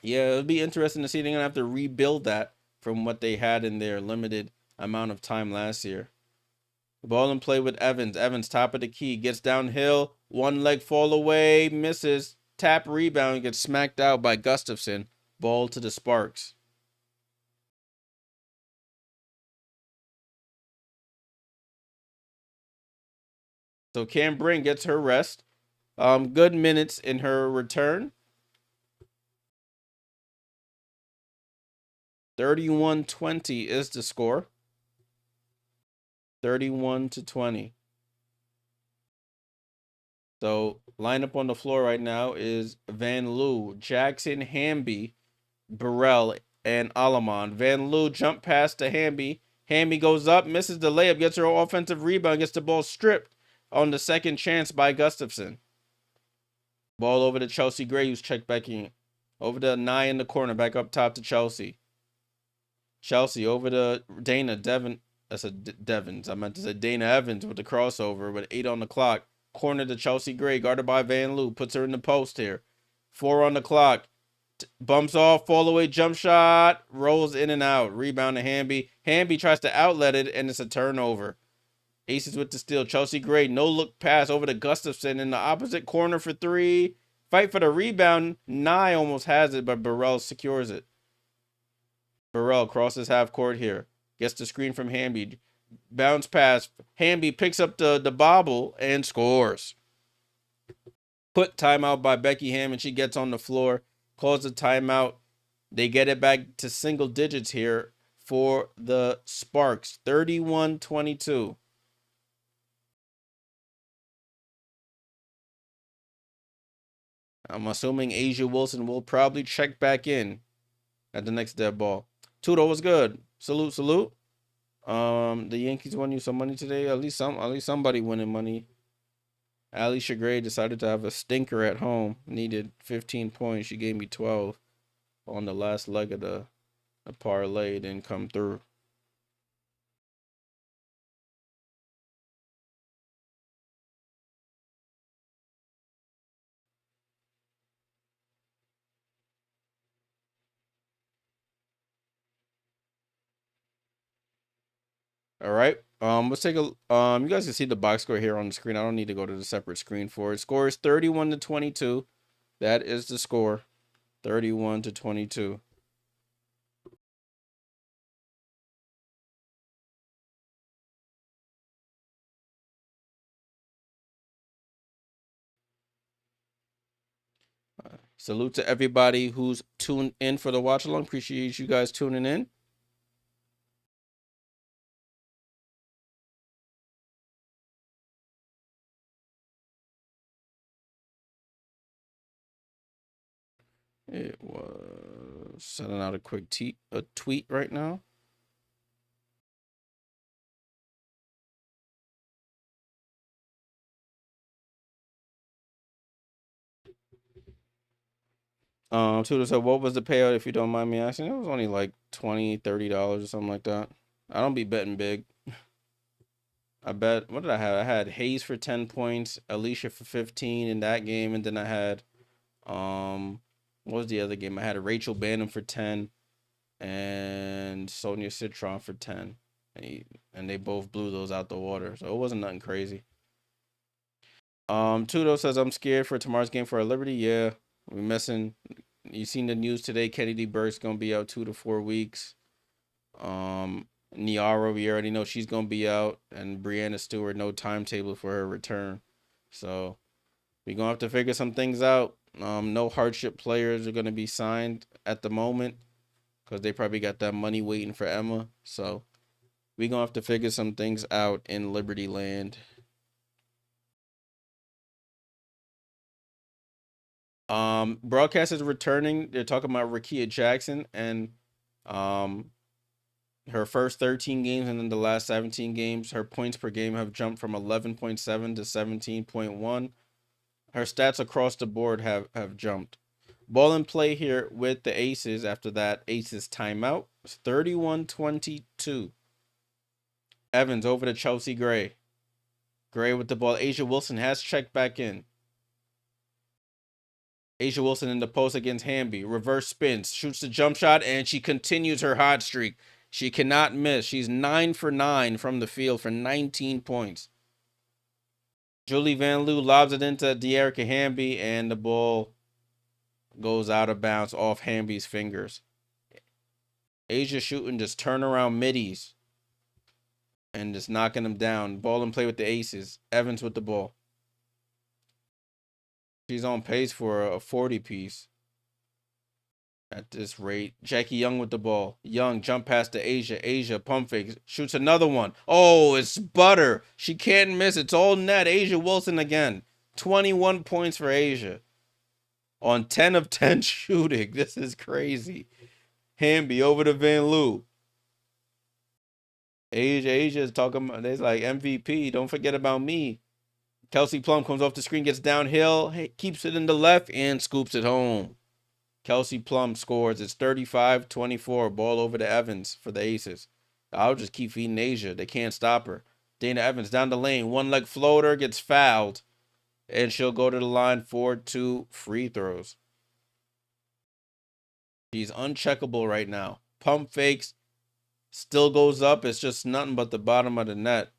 yeah, it'll be interesting to see. They're going to have to rebuild that from what they had in their limited amount of time last year. Ball in play with Evans. Evans, top of the key, gets downhill. One leg fall away, misses. Tap rebound, gets smacked out by Gustafson. Ball to the Sparks. So Cam Brink gets her rest. Good minutes in her return. 31-20 is the score. 31-20. So lineup on the floor right now is Van Loo, Jackson, Hamby, Burrell, and Alamon. Van Loo jump pass to Hamby. Hamby goes up, misses the layup, gets her offensive rebound, gets the ball stripped on the second chance by Gustafson. Ball over to Chelsea Gray, who's checked back in. Over to Nye in the corner, back up top to Chelsea. Chelsea over to Dana Devin. That's a Devins. I meant to say Dana Evans with the crossover with 8 on the clock. Corner to Chelsea Gray, guarded by Van Loo. Puts her in the post here. 4 on the clock. Bumps off, fall away, jump shot. Rolls in and out. Rebound to Hamby. Hamby tries to outlet it, and it's a turnover. Aces with the steal. Chelsea Gray, no look pass over to Gustafson in the opposite corner for 3. Fight for the rebound. Nye almost has it, but Burrell secures it. Burrell crosses half court here. Gets the screen from Hamby. Bounce pass. Hamby picks up the bobble and scores. Put timeout by Becky Hammond. She gets on the floor. Calls the timeout. They get it back to single digits here for the Sparks. 31-22. I'm assuming Asia Wilson will probably check back in at the next dead ball. Tudo was good. Salute, salute. The Yankees won you some money today. At least somebody winning money. Alicia Gray decided to have a stinker at home. Needed 15 points. She gave me 12 on the last leg of the parlay. Didn't come through. All right. Let's take a you guys can see the box score here on the screen. I don't need to go to the separate screen for it. Score is 31-22. That is the score. 31-22. Salute to everybody who's tuned in for the watch along. Appreciate you guys tuning in. It was sending out a quick tweet right now. Tudor said, what was the payout if you don't mind me asking? It was only like $20-$30 or something like that. I don't be betting big. I bet, what did I have? I had Hayes for 10 points, Alicia for 15 in that game, and then I had what was the other game? I had Rachel Banham for 10 and Sonia Citron for 10. And they both blew those out the water. So it wasn't nothing crazy. Tudo says, I'm scared for tomorrow's game for our Liberty. Yeah, we're missing. You seen the news today, Kennedy Burke's gonna be out 2 to 4 weeks. Niara, we already know she's gonna be out, and Brianna Stewart, no timetable for her return. So we're gonna have to figure some things out. No hardship players are gonna be signed at the moment because they probably got that money waiting for Emma. So we're gonna have to figure some things out in Liberty Land. Broadcasters returning. They're talking about Rickea Jackson and her first 13 games and then the last 17 games, her points per game have jumped from 11.7 to 17.1. Her stats across the board have jumped. Ball in play here with the Aces after that Aces timeout. It's 31-22. Evans over to Chelsea Gray. Gray with the ball. Asia Wilson has checked back in. Asia Wilson in the post against Hamby. Reverse spins. Shoots the jump shot, and she continues her hot streak. She cannot miss. She's 9 for 9 from the field for 19 points. Julie Van Loo lobs it into Dearica Hamby, and the ball goes out of bounds off Hamby's fingers. Asia shooting just turnaround middies and just knocking them down. Ball in play with the Aces. Evans with the ball. She's on pace for a 40 piece at this rate. Jackie Young with the ball. Young jump past to Asia. Asia pump fake. Shoots another one. Oh, it's butter. She can't miss. It's all net. Asia Wilson again. 21 points for Asia on 10 of 10 shooting. This is crazy. Hamby over to Van Loo. Asia is talking about, there's like MVP. Don't forget about me. Kelsey Plum comes off the screen, gets downhill, keeps it in the left, and scoops it home. Kelsey Plum scores. It's 35-24. Ball over to Evans for the Aces. I'll just keep feeding Asia. They can't stop her. Dana Evans down the lane. One leg floater gets fouled. And she'll go to the line for 2 free throws. She's uncheckable right now. Pump fakes. Still goes up. It's just nothing but the bottom of the net.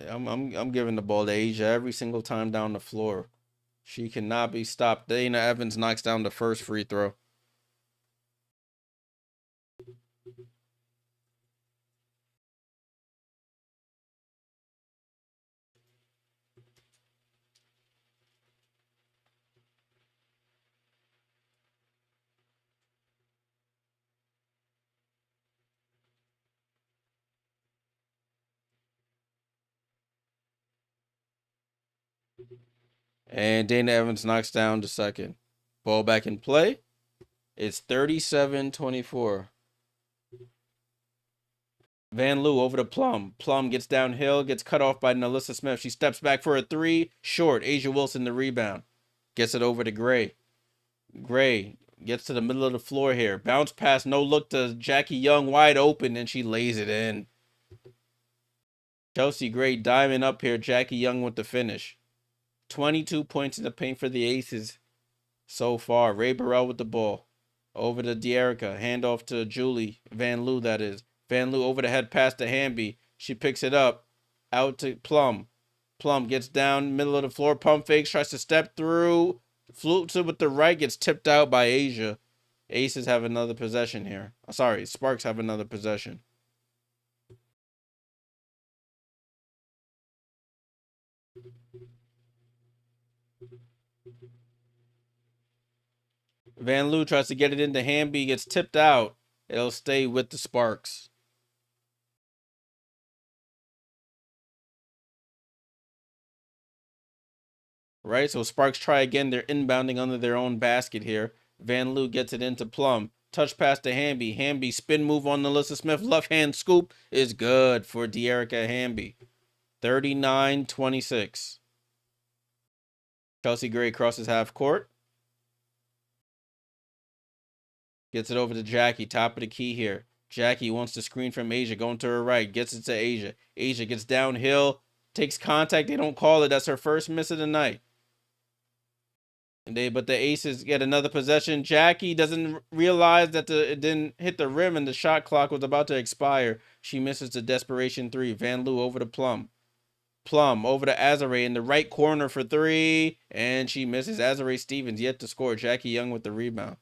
I'm giving the ball to Asia every single time down the floor. She cannot be stopped. Dana Evans knocks down the first free throw. And Dana Evans knocks down the second. Ball back in play. It's 37-24. Van Loo over to Plum. Plum gets downhill, gets cut off by Nalissa Smith. She steps back for a three. Short. Asia Wilson the rebound. Gets it over to Gray. Gray gets to the middle of the floor here. Bounce pass, no look to Jackie Young, wide open, and she lays it in. Chelsea Gray diamond up here. Jackie Young with the finish. 22 points in the paint for the Aces so far. Ray Burrell with the ball. Over to Dearica. Handoff to Julie. Van Loo, that is. Van Loo over the head pass to Hamby. She picks it up. Out to Plum. Plum gets down, middle of the floor. Pump fakes, tries to step through. Flutes it with the right. Gets tipped out by Asia. Aces have another possession here. Sorry, Sparks have another possession. Van Loo tries to get it into Hamby, gets tipped out. It'll stay with the Sparks. Right, so Sparks try again. They're inbounding under their own basket here. Van Loo gets it into Plum. Touch pass to Hamby. Hamby spin move on Nalissa Smith. Left hand scoop is good for Dearica Hamby. 39-26. Chelsea Gray crosses half court. Gets it over to Jackie. Top of the key here. Jackie wants to screen from Asia. Going to her right. Gets it to Asia. Asia gets downhill. Takes contact. They don't call it. That's her first miss of the night. But the Aces get another possession. Jackie doesn't realize that it didn't hit the rim and the shot clock was about to expire. She misses the desperation three. Van Loo over to Plum. Plum over to Azare in the right corner for three. And she misses. Azare Stevens yet to score. Jackie Young with the rebound.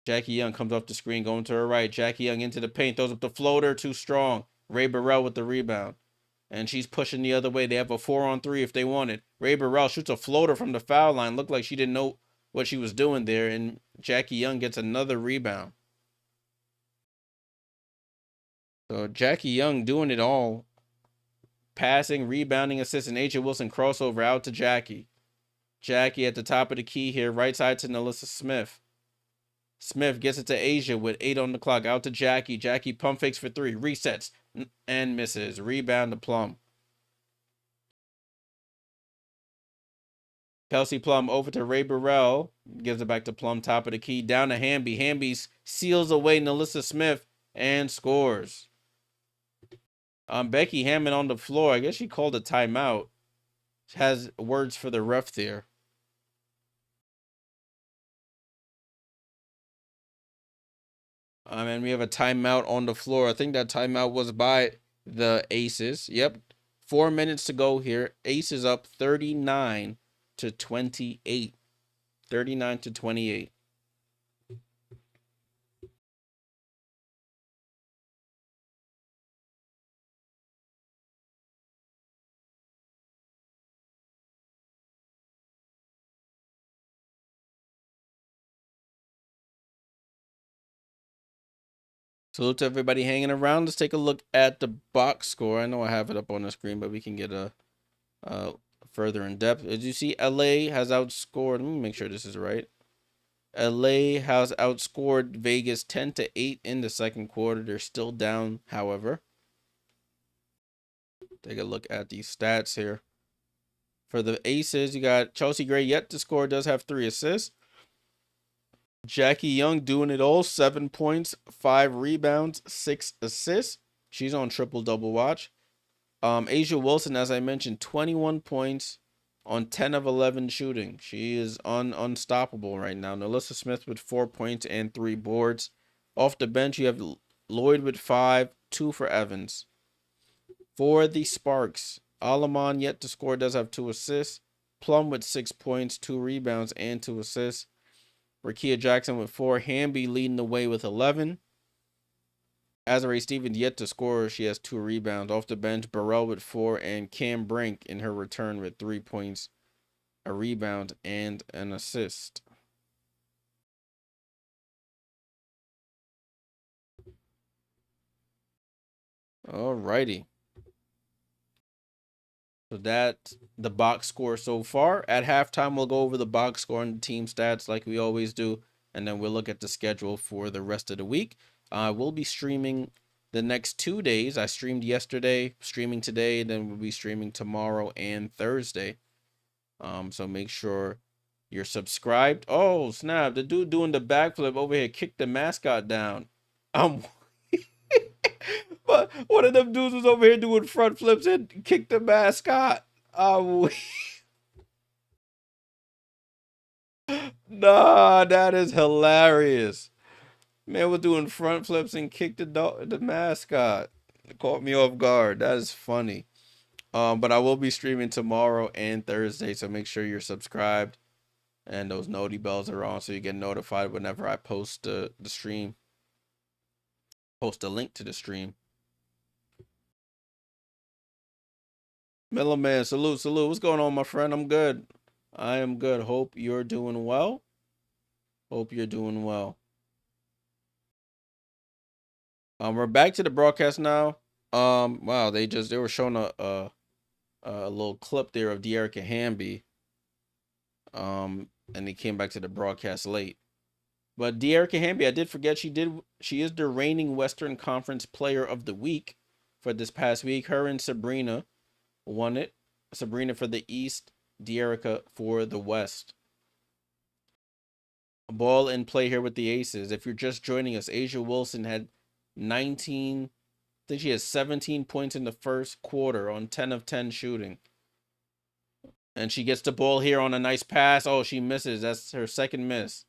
Jackie Young comes off the screen, going to her right. Jackie Young into the paint, throws up the floater, too strong. Ray Burrell with the rebound. And she's pushing the other way. They have a 4-on-3 if they want it. Ray Burrell shoots a floater from the foul line. Looked like she didn't know what she was doing there. And Jackie Young gets another rebound. So Jackie Young doing it all. Passing, rebounding, assisting. Asia Wilson crossover out to Jackie. Jackie at the top of the key here. Right side to Nalissa Smith. Smith gets it to Asia with 8 on the clock. Out to Jackie. Jackie pump fakes for 3. Resets and misses. Rebound to Plum. Kelsey Plum over to Ray Burrell. Gives it back to Plum. Top of the key. Down to Hamby. Hamby seals away Nalissa Smith and scores. Becky Hammond on the floor. I guess she called a timeout. She has words for the ref there. And we have a timeout on the floor. I think that timeout was by the Aces. Yep. 4 minutes to go here. Aces up 39-28. 39-28. Salute to everybody hanging around. Let's take a look at the box score. I know I have it up on the screen, but we can get a further in depth. As you see, LA has outscored. Let me make sure this is right. LA has outscored Vegas 10-8 in the second quarter. They're still down, however. Take a look at these stats here. For the Aces, you got Chelsea Gray yet to score. Does have 3 assists. Jackie Young doing it all. 7 points, 5 rebounds, 6 assists. She's on triple-double watch. Asia Wilson, as I mentioned, 21 points on 10 of 11 shooting. She is unstoppable right now. Nalissa Smith with 4 points and 3 boards. Off the bench, you have Lloyd with 5, 2 for Evans. For the Sparks, Alaman yet to score, does have 2 assists. Plum with 6 points, 2 rebounds, and 2 assists. Rickea Jackson with 4. Hamby leading the way with 11. Azare Stevens yet to score. She has 2 rebounds. Off the bench, Burrell with 4. And Cam Brink in her return with 3 points, a rebound, and an assist. Alrighty. So that's the box score so far. At halftime, we'll go over the box score and the team stats like we always do, and then we'll look at the schedule for the rest of the week. We'll be streaming the next 2 days. I streamed yesterday, streaming today, then we'll be streaming tomorrow and Thursday. So make sure you're subscribed. Oh, snap. The dude doing the backflip over here kicked the mascot down. But one of them dudes was over here doing front flips and kicked the mascot. Nah, that is hilarious. Man was doing front flips and kicked the mascot. It caught me off guard. That is funny. But I will be streaming tomorrow and Thursday, so make sure you're subscribed and those noti bells are on so you get notified whenever I post the stream. Post a link to the stream. Middleman, salute. What's going on, my friend? I'm good. I am good. Hope you're doing well. We're back to the broadcast now. Wow, they were showing a little clip there of Dearica Hamby. And they came back to the broadcast late. But Dearica Hamby, I did forget she is the reigning Western Conference Player of the Week for this past week. Her and Sabrina won it. Sabrina for the East, Dearica for the West. A ball in play here with the Aces. If you're just joining us, A'ja Wilson had 19, I think she has 17 points in the first quarter on 10 of 10 shooting. And she gets the ball here on a nice pass. Oh, she misses. That's her second miss.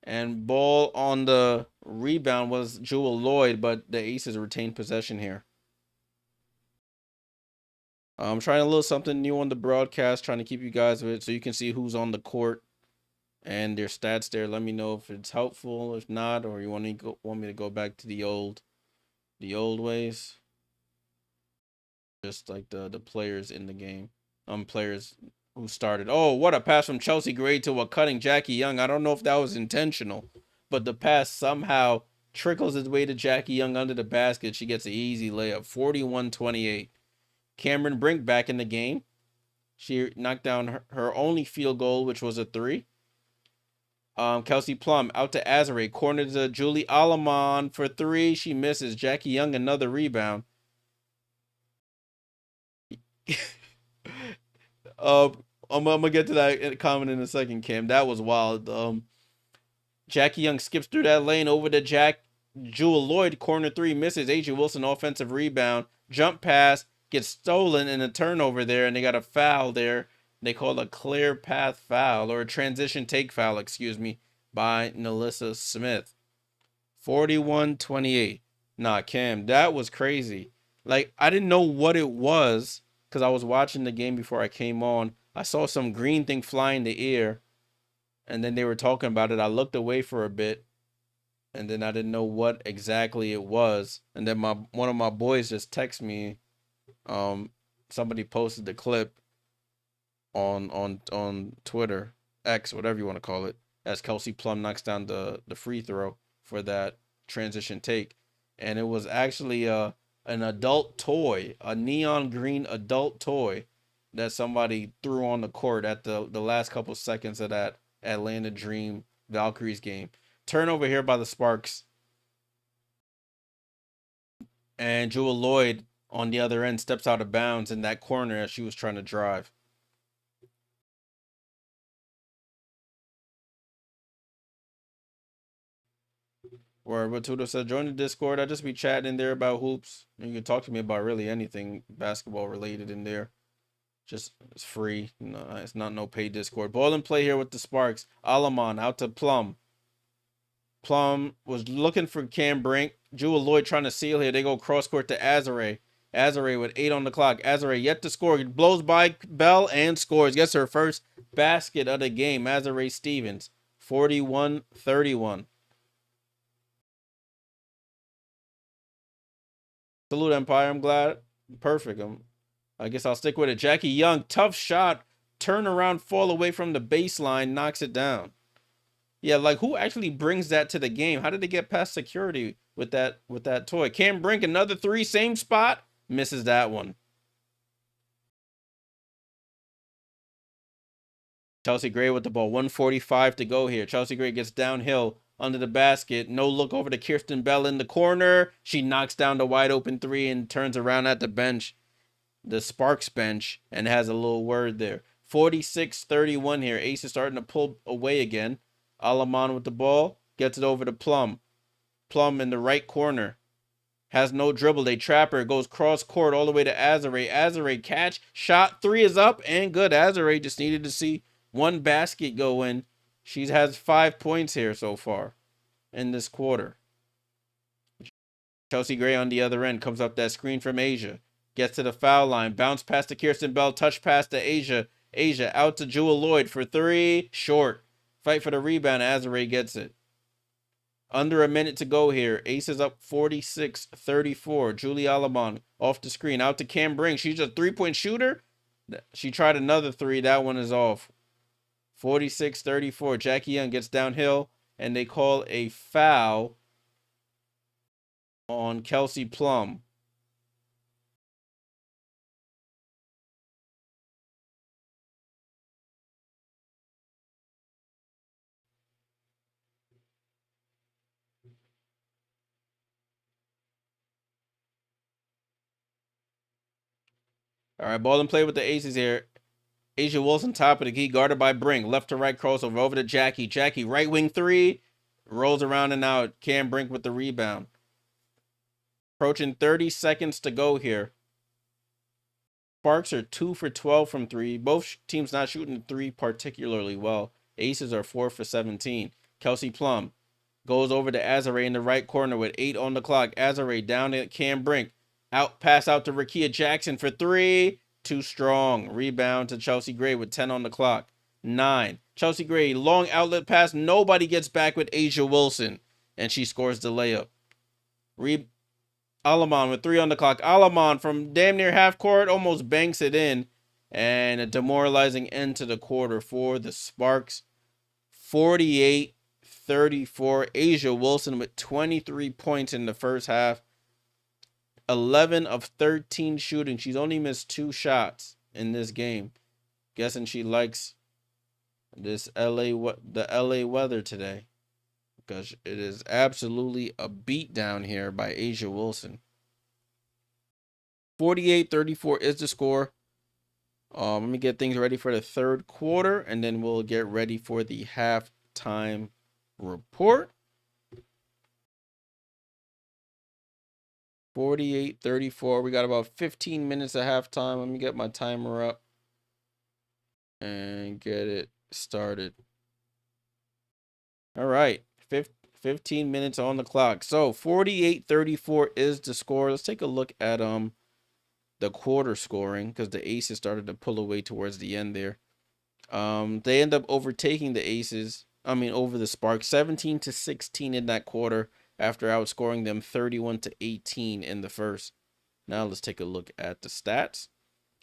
And ball on the rebound was Jewell Loyd, but the Aces retained possession here. I'm trying a little something new on the broadcast, trying to keep you guys with it so you can see who's on the court and their stats there. Let me know if it's helpful, if not, or you want me to go back to the old ways. Just like the players in the game. Players who started. Oh, what a pass from Chelsea Gray to a cutting Jackie Young. I don't know if that was intentional, but the pass somehow trickles its way to Jackie Young under the basket. She gets an easy layup. 41-28. Cameron Brink back in the game. She knocked down her only field goal, which was a 3. Kelsey Plum out to Azare. Corner to Julie Alamon for 3. She misses. Jackie Young another rebound. I'm gonna get to that comment in a second, Cam. That was wild. Jackie Young skips through that lane over to Jewell Loyd. Corner 3 misses. A'ja Wilson offensive rebound. Jump pass. Gets stolen in a turnover there, and they got a foul there. They call a clear path foul, or a transition take foul, excuse me, by NaLyssa Smith. 41-28. Nah, Cam, that was crazy. Like, I didn't know what it was because I was watching the game before I came on. I saw some green thing fly in the air, and then they were talking about it. I looked away for a bit, and then I didn't know what exactly it was. And then one of my boys just texted me. Somebody posted the clip on Twitter, X, whatever you want to call it, as Kelsey Plum knocks down the free throw for that transition take, and it was actually an adult toy, a neon green adult toy that somebody threw on the court at the last couple seconds of that Atlanta Dream Valkyries game. Turnover here by the Sparks, and Jewell Loyd on the other end steps out of bounds in that corner as she was trying to drive. Where Batuto said, join the Discord. I just be chatting in there about hoops. You can talk to me about really anything basketball related in there. Just, it's free. No, it's not no paid Discord. Ball and play here with the Sparks. Alamon out to Plum. Plum was looking for Cam Brink. Jewell Loyd trying to seal here. They go cross court to Azare. Azare with 8 on the clock. Azare yet to score. Blows by Bell and scores. Gets her first basket of the game. Azare Stevens. 41-31. Salute, Empire. I'm glad. Perfect. I guess I'll stick with it. Jackie Young, tough shot. Turn around, fall away from the baseline, knocks it down. Yeah, like who actually brings that to the game? How did they get past security with that toy? Cam Brink, another 3, same spot, misses that one. Chelsea Gray with the ball. 1:45 to go here. Chelsea Gray gets downhill under the basket. No look over to Kirsten Bell in the corner. She knocks down the wide open three and turns around at the bench, the Sparks bench, and has a little word there. 46-31 here. Ace is starting to pull away again. Alaman with the ball. Gets it over to Plum. Plum in the right corner. Has no dribble. They trap her. Goes cross court all the way to Azare. Azare catch. Shot. Three is up and good. Azare just needed to see one basket go in. She has 5 points here so far in this quarter. Chelsea Gray on the other end comes up that screen from Asia. Gets to the foul line. Bounce pass to Kirsten Bell. Touch pass to Asia. Asia out to Jewel Lloyd for three. Short. Fight for the rebound. Azare gets it. Under a minute to go here. Ace is up 46-34. Julie Alaman off the screen. Out to Cam Brink. She's a three-point shooter. She tried another three. That one is off. 46-34. Jackie Young gets downhill, and they call a foul on Kelsey Plum. All right, ball and play with the Aces here. Asia Wilson, top of the key, guarded by Brink. Left to right crossover over to Jackie. Jackie, right wing three. Rolls around and out. Cam Brink with the rebound. Approaching 30 seconds to go here. Sparks are 2 for 12 from three. Both teams not shooting three particularly well. Aces are 4 for 17. Kelsey Plum goes over to Azare in the right corner with 8 on the clock. Azare down at Cam Brink. Pass out to Rickea Jackson for three. Too strong. Rebound to Chelsea Gray with 10 on the clock. 9. Chelsea Gray, long outlet pass. Nobody gets back with Asia Wilson. And she scores the layup. Alaman with 3 on the clock. Alaman from damn near half court almost banks it in. And a demoralizing end to the quarter for the Sparks. 48-34. Asia Wilson with 23 points in the first half. 11 of 13 shooting. She's only missed 2 shots in this game. Guessing she likes the LA weather today, because it is absolutely a beat down here by Asia Wilson. 48-34 is the score. Let me get things ready for the third quarter, and then we'll get ready for the halftime report. 48-34. We got about 15 minutes of halftime. Let me get my timer up and get it started. All right. 15 minutes on the clock. So 48-34 is the score. Let's take a look at the quarter scoring, because the Aces started to pull away towards the end there. They end up overtaking the Aces. Over the Sparks, 17-16 in that quarter, after outscoring them 31-18 in the first. Now let's take a look at the stats.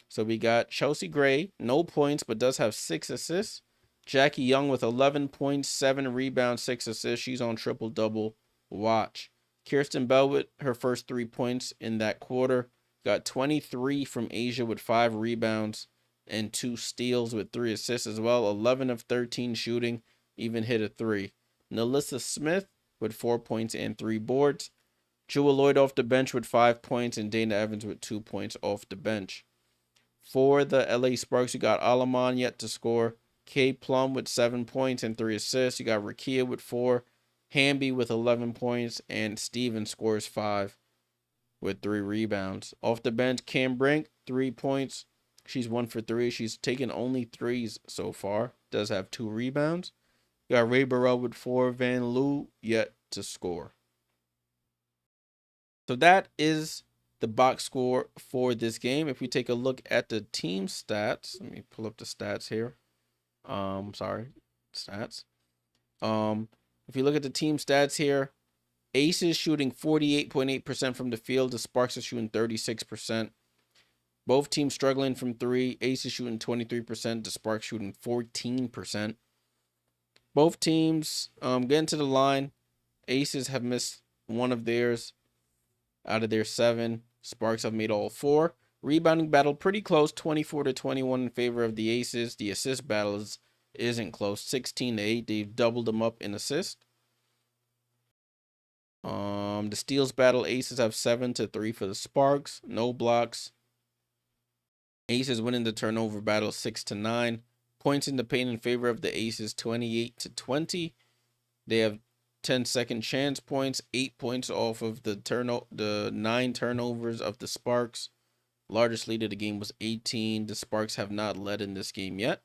So we got Chelsea Gray, no points, but does have 6 assists. Jackie Young with 11 points, 7 rebounds, 6 assists. She's on triple-double watch. Kirsten Bell with her first 3 points in that quarter. Got 23 from Asia with 5 rebounds and 2 steals with 3 assists as well. 11 of 13 shooting, even hit a 3. Nalissa Smith with 4 points and 3 boards. Jewel Lloyd off the bench with 5 points, and Dana Evans with 2 points off the bench. For the LA Sparks, you got Alaman yet to score. K Plum with 7 points and 3 assists. You got Rickea with 4. Hamby with 11 points, and Steven scores 5 with 3 rebounds. Off the bench, Cam Brink, 3 points. She's 1 for 3. She's taken only 3s so far. Does have 2 rebounds. You got Ray Burrell with 4. Van Loo yet to score. So that is the box score for this game. If we take a look at the team stats, let me pull up the stats here. Stats. If you look at the team stats here, Aces shooting 48.8% from the field. The Sparks are shooting 36%. Both teams struggling from 3. Aces shooting 23%. The Sparks shooting 14%. Both teams getting to the line. Aces have missed 1 of theirs out of their 7. Sparks have made all 4. Rebounding battle pretty close, 24-21 in favor of the Aces. The assist battle is isn't close. 16-8. They've doubled them up in assists. The steals battle, Aces have 7-3 for the Sparks. No blocks. Aces winning the turnover battle 6-9. Points in the paint in favor of the Aces 28-20. They have 10 second chance points, 8 points off of the 9 turnovers of the Sparks. Largest lead of the game was 18. The Sparks have not led in this game yet.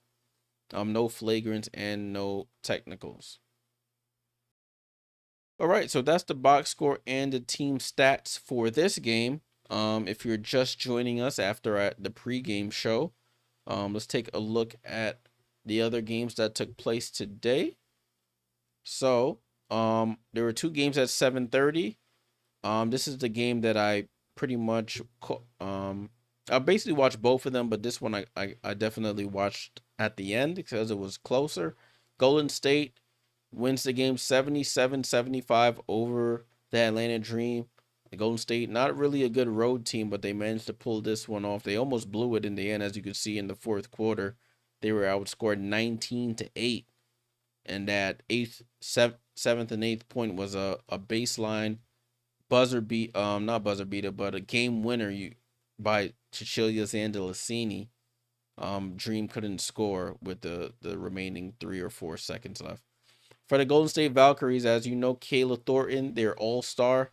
No flagrants and no technicals. All right, so that's the box score and the team stats for this game. If you're just joining us after the pregame show, let's take a look at the other games that took place today. So, there were 2 games at 7:30. This is the game that I pretty much I basically watched both of them, but this one I definitely watched at the end because it was closer. Golden State wins the game 77-75 over the Atlanta Dream. The Golden State, not really a good road team, but they managed to pull this one off. They almost blew it in the end, as you could see in the fourth quarter. They were outscored 19-8. And that 7th and 8th point was a baseline buzzer beat, not buzzer beater, but a game winner by Cecilia Zandalicini. Dream couldn't score with the remaining 3 or 4 seconds left. For the Golden State Valkyries, as you know, Kayla Thornton, their all-star,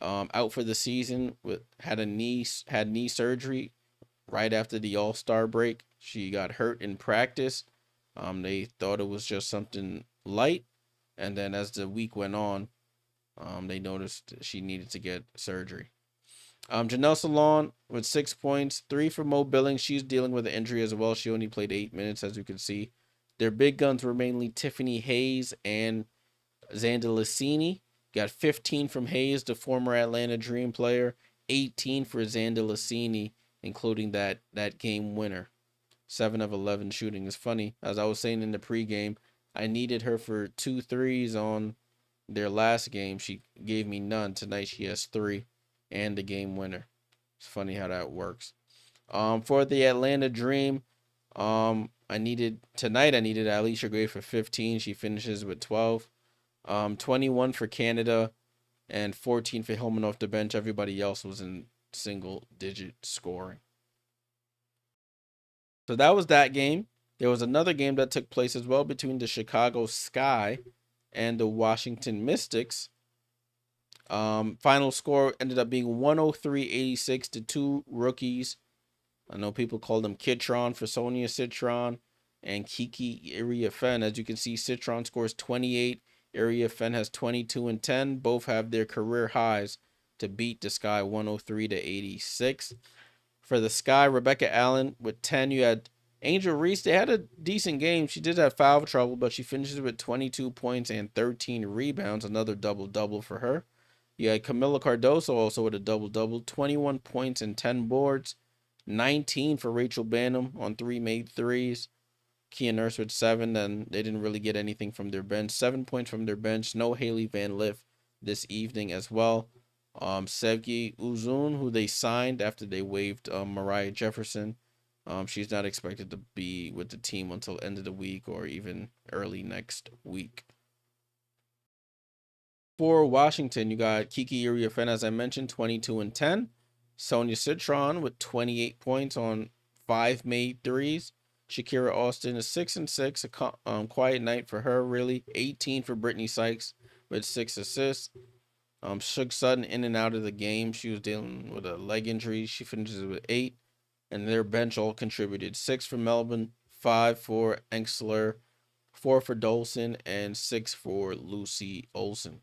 out for the season, had knee surgery right after the all-star break. She got hurt in practice. They thought it was just something light, and then as the week went on, they noticed she needed to get surgery. Janelle Salon with 6 points, 3 for Mo Billings. She's dealing with an injury as well. She only played 8 minutes, as you can see. Their big guns were mainly Tiffany Hayes and Zandalicini. Got 15 from Hayes, the former Atlanta Dream player, 18 for Zandalicini, including that game winner. 7 of 11 shooting. Is funny. As I was saying in the pregame, I needed her for 2 threes on their last game. She gave me none. Tonight she has 3 and the game winner. It's funny how that works. For the Atlanta Dream, I needed Alicia Gray for 15. She finishes with 12. 21 for Canada and 14 for Hillman off the bench. Everybody else was in single-digit scoring. So that was that game. There was another game that took place as well between the Chicago Sky and the Washington Mystics. Final score ended up being 103-86 to 2 rookies. I know people call them Kitron for Sonia Citron and Kiki Iriafen. As you can see, Citron scores 28. Iriafen has 22 and 10. Both have their career highs to beat the Sky 103-86. For the Sky, Rebecca Allen with 10. You had Angel Reese. They had a decent game. She did have foul trouble, but she finishes with 22 points and 13 rebounds. Another double-double for her. You had Camila Cardoso also with a double-double. 21 points and 10 boards. 19 for Rachel Banham on 3 made threes. Kia Nurse with 7, and they didn't really get anything from their bench. 7 points from their bench. No Haley Van Lith this evening as well. Sevgi Uzun, who they signed after they waived Mariah Jefferson. She's not expected to be with the team until end of the week or even early next week. For Washington, you got Kiki Iriafen, as I mentioned, 22 and 10. Sonia Citron with 28 points on 5 made threes. Shakira Austin is 6 and 6. A quiet night for her, really. 18 for Brittany Sykes with 6 assists. Shug Sutton in and out of the game. She was dealing with a leg injury. She finishes with 8. And their bench all contributed. 6 for Melbourne, 5 for Enxler, 4 for Dolson, and 6 for Lucy Olsen.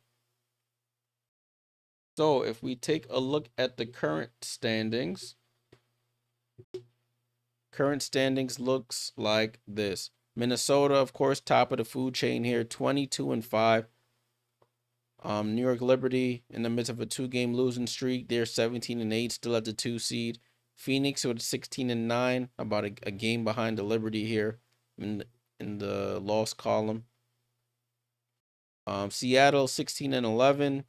So if we take a look at the current standings looks like this. Minnesota, of course, top of the food chain here, 22 and 5. New York Liberty in the midst of a 2-game losing streak. They're 17 and 8, still at the 2 seed. Phoenix with 16 and 9, about a game behind the Liberty here in the loss column. Seattle 16 and 11.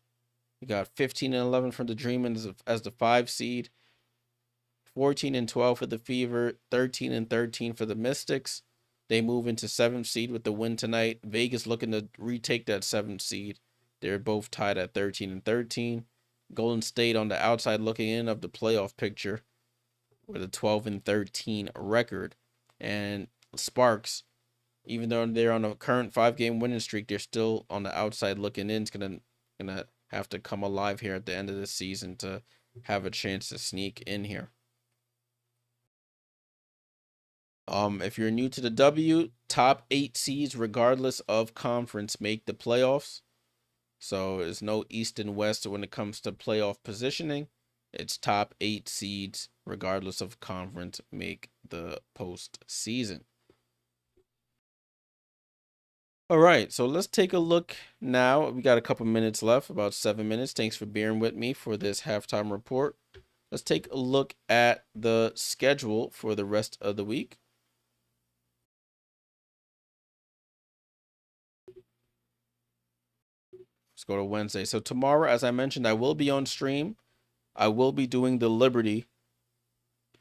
You got 15 and 11 for the Dream as the 5 seed. 14 and 12 for the Fever. 13 and 13 for the Mystics. They move into 7th seed with the win tonight. Vegas looking to retake that 7th seed. They're both tied at 13 and 13. Golden State on the outside looking in of the playoff picture with a 12 and 13 record. And Sparks, even though they're on a current 5-game winning streak, they're still on the outside looking in. It's gonna have to come alive here at the end of the season to have a chance to sneak in here. If you're new to the W, top 8 seeds, regardless of conference, make the playoffs. So there's no East and West when it comes to playoff positioning. It's top 8 seeds, regardless of conference, make the postseason. All right, so let's take a look now. We got a couple minutes left, about 7 minutes. Thanks for bearing with me for this halftime report. Let's take a look at the schedule for the rest of the week. Let's go to Wednesday. So tomorrow, as I mentioned, I will be on stream. I will be doing the Liberty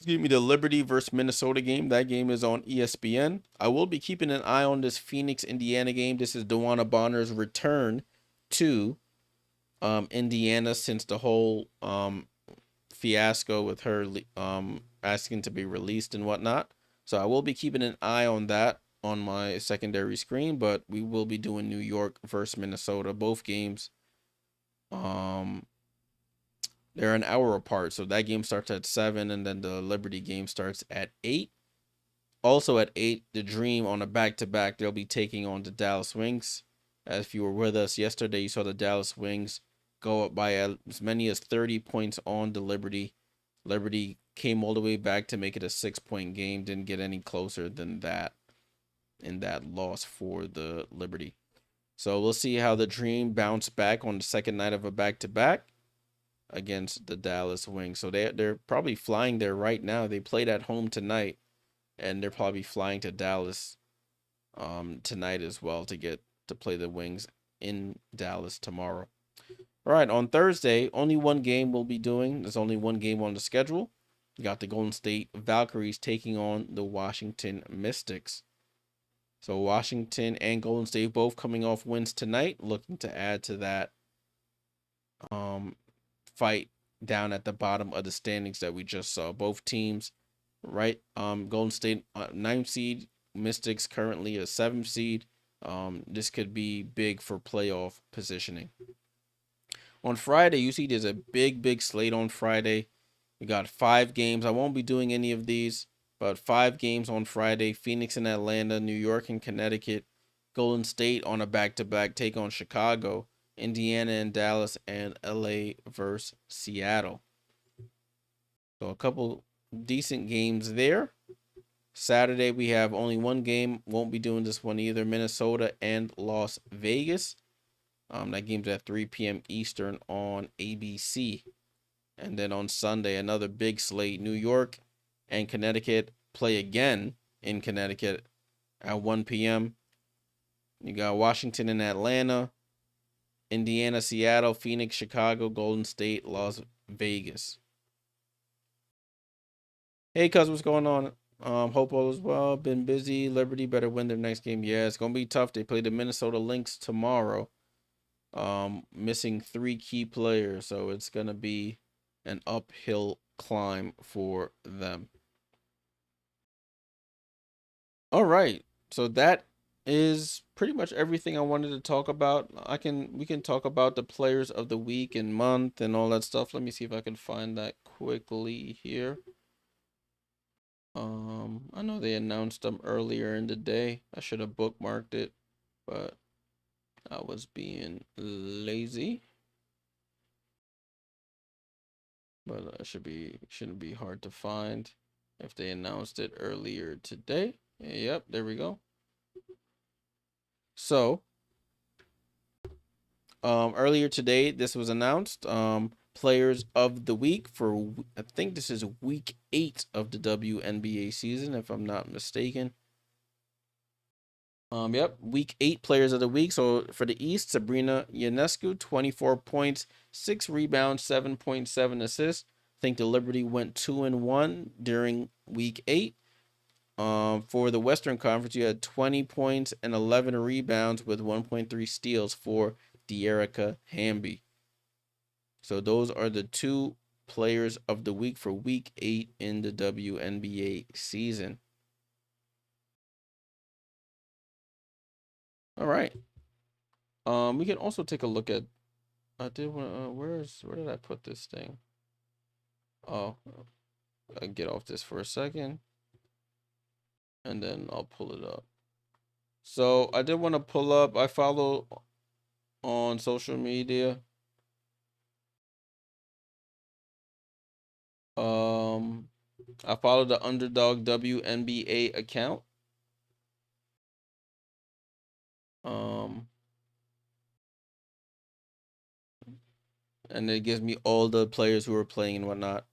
versus Minnesota game. That game is on ESPN. I will be keeping an eye on this Phoenix, Indiana game. This is Dewana Bonner's return to Indiana since the whole fiasco with her asking to be released and whatnot. So I will be keeping an eye on that on my secondary screen, but we will be doing New York versus Minnesota. Both games, they're an hour apart. So that game starts at 7, and then the Liberty game starts at 8. Also at 8, the Dream on a back-to-back, they'll be taking on the Dallas Wings. If you were with us yesterday, you saw the Dallas Wings go up by as many as 30 points on the Liberty. Liberty came all the way back to make it a 6-point game. Didn't get any closer than that in that loss for the Liberty. So we'll see how the Dream bounce back on the second night of a back-to-back against the Dallas Wings. So they're probably flying there right now. They played at home tonight, and they're probably flying to Dallas tonight as well to play the Wings in Dallas tomorrow. All right, on Thursday, only one game we'll be doing. There's only one game on the schedule. You got the Golden State Valkyries taking on the Washington Mystics. So Washington and Golden State both coming off wins tonight, looking to add to that fight down at the bottom of the standings that we just saw. Both teams, right? Golden State 9th seed, Mystics currently a 7th seed. This could be big for playoff positioning. On Friday, you see there's a big slate on Friday. We got 5 games. I won't be doing any of these, but 5 games on Friday. Phoenix and Atlanta, New York and Connecticut, Golden State on a back-to-back take on Chicago, Indiana and Dallas, and LA versus Seattle. So a couple decent games there. Saturday, we have only one game. Won't be doing this one either. Minnesota and Las Vegas. That game's at 3 p.m. Eastern on ABC. And then on Sunday, another big slate. New York and Connecticut play again in Connecticut at 1 p.m. You got Washington and Atlanta, Indiana, Seattle, Phoenix, Chicago, Golden State, Las Vegas. Hey, cuz, what's going on? Hope all is well. Been busy. Liberty better win their next game. Yeah, it's going to be tough. They play the Minnesota Lynx tomorrow. Missing 3 key players, so it's going to be an uphill climb for them. All right. So that is pretty much everything I wanted to talk about. We can talk about the players of the week and month and all that stuff. Let me see if I can find that quickly here. I know they announced them earlier in the day. I should have bookmarked it, but I was being lazy. But it shouldn't be hard to find if they announced it earlier today. Yep, there we go. So, earlier today, this was announced. Players of the week for, I think this is week 8 of the WNBA season, if I'm not mistaken. Yep, week 8 players of the week. So for the East, Sabrina Ionescu, 24 points, 6 rebounds, 7.7 assists. I think the Liberty went 2-1 during week 8. For the Western Conference, you had 20 points and 11 rebounds with 1.3 steals for Dearica Hamby. So those are the 2 players of the week for week 8 in the WNBA season. All right. We can also take a look at. I did want. Where did I put this thing? Oh, I get off this for a second, and then I'll pull it up. So I did want to pull up. I follow on social media. I follow the Underdog WNBA account. And it gives me all the players who are playing and whatnot.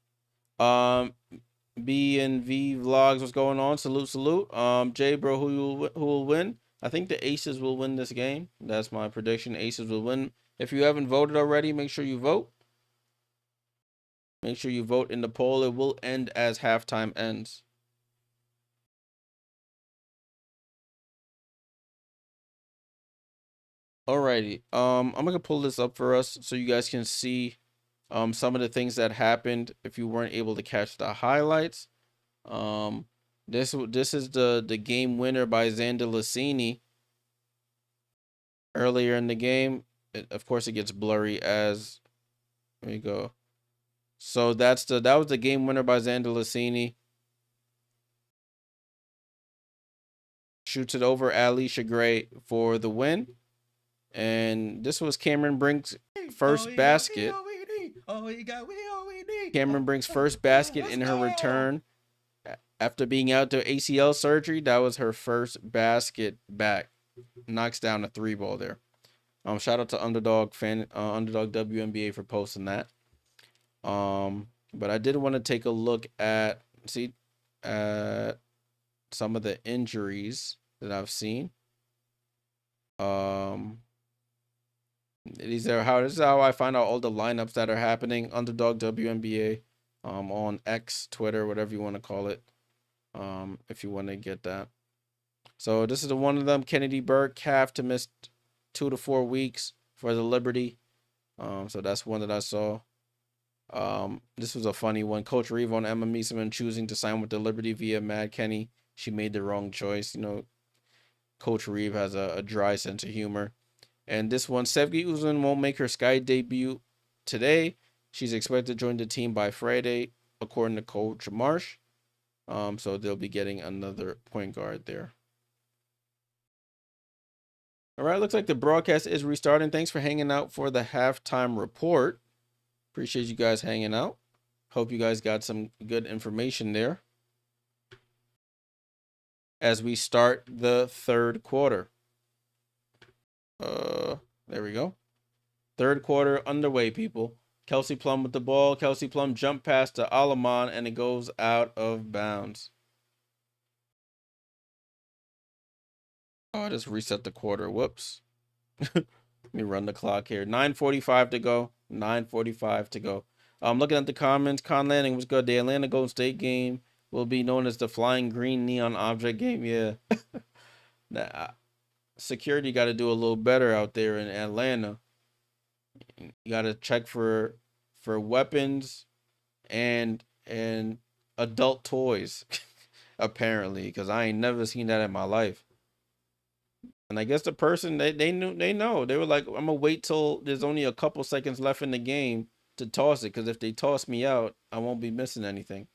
B and V vlogs, what's going on? Salute. Jay, bro, who will win? I think the Aces will win this game. That's my prediction. Aces will win. If you haven't voted already, make sure you vote. Make sure you vote in the poll. It will end as halftime ends. Alrighty. I'm gonna pull this up for us so you guys can see some of the things that happened if you weren't able to catch the highlights. This is the game winner by Xander Lassini. Earlier in the game, of course, it gets blurry as there you go. So that was the game winner by Xander Lassini. Shoots it over Alicia Gray for the win. And this was Cameron Brink's first basket. Cameron Brink's first basket in her return after being out to ACL surgery. That was her first basket back. Knocks down a 3 ball there. Shout out to Underdog WNBA for posting that. But I did want to take a look at some of the injuries that I've seen. This is how I find out all the lineups that are happening. Underdog WNBA, on X, Twitter, whatever you want to call it. If you want to get that. So this is the one of them. Kennedy Burke, calf to miss 2 to 4 weeks for the Liberty. So that's one that I saw. This was a funny one. Coach Reeve on Emma Meeseman choosing to sign with the Liberty via Mad Kenny. She made the wrong choice. You know, Coach Reeve has a dry sense of humor. And this one, Sevgi Uzun won't make her Sky debut today. She's expected to join the team by Friday, according to Coach Marsh. So they'll be getting another point guard there. All right, looks like the broadcast is restarting. Thanks for hanging out for the halftime report. Appreciate you guys hanging out. Hope you guys got some good information there as we start the third quarter. There we go. Third quarter underway, people. Kelsey Plum with the ball. Kelsey Plum jump pass to Alaman, and it goes out of bounds. Oh, I just reset the quarter. Whoops. Let me run the clock here. 9:45 to go. 9:45 to go. I'm looking at the comments. Con Landing was good. The Atlanta Golden State game will be known as the Flying Green Neon Object game. Yeah. Security got to do a little better out there in Atlanta. You got to check for weapons and adult toys, apparently, because I ain't never seen that in my life. And I guess the person they know. They were like, I'm gonna wait till there's only a couple seconds left in the game to toss it, because if they toss me out, I won't be missing anything.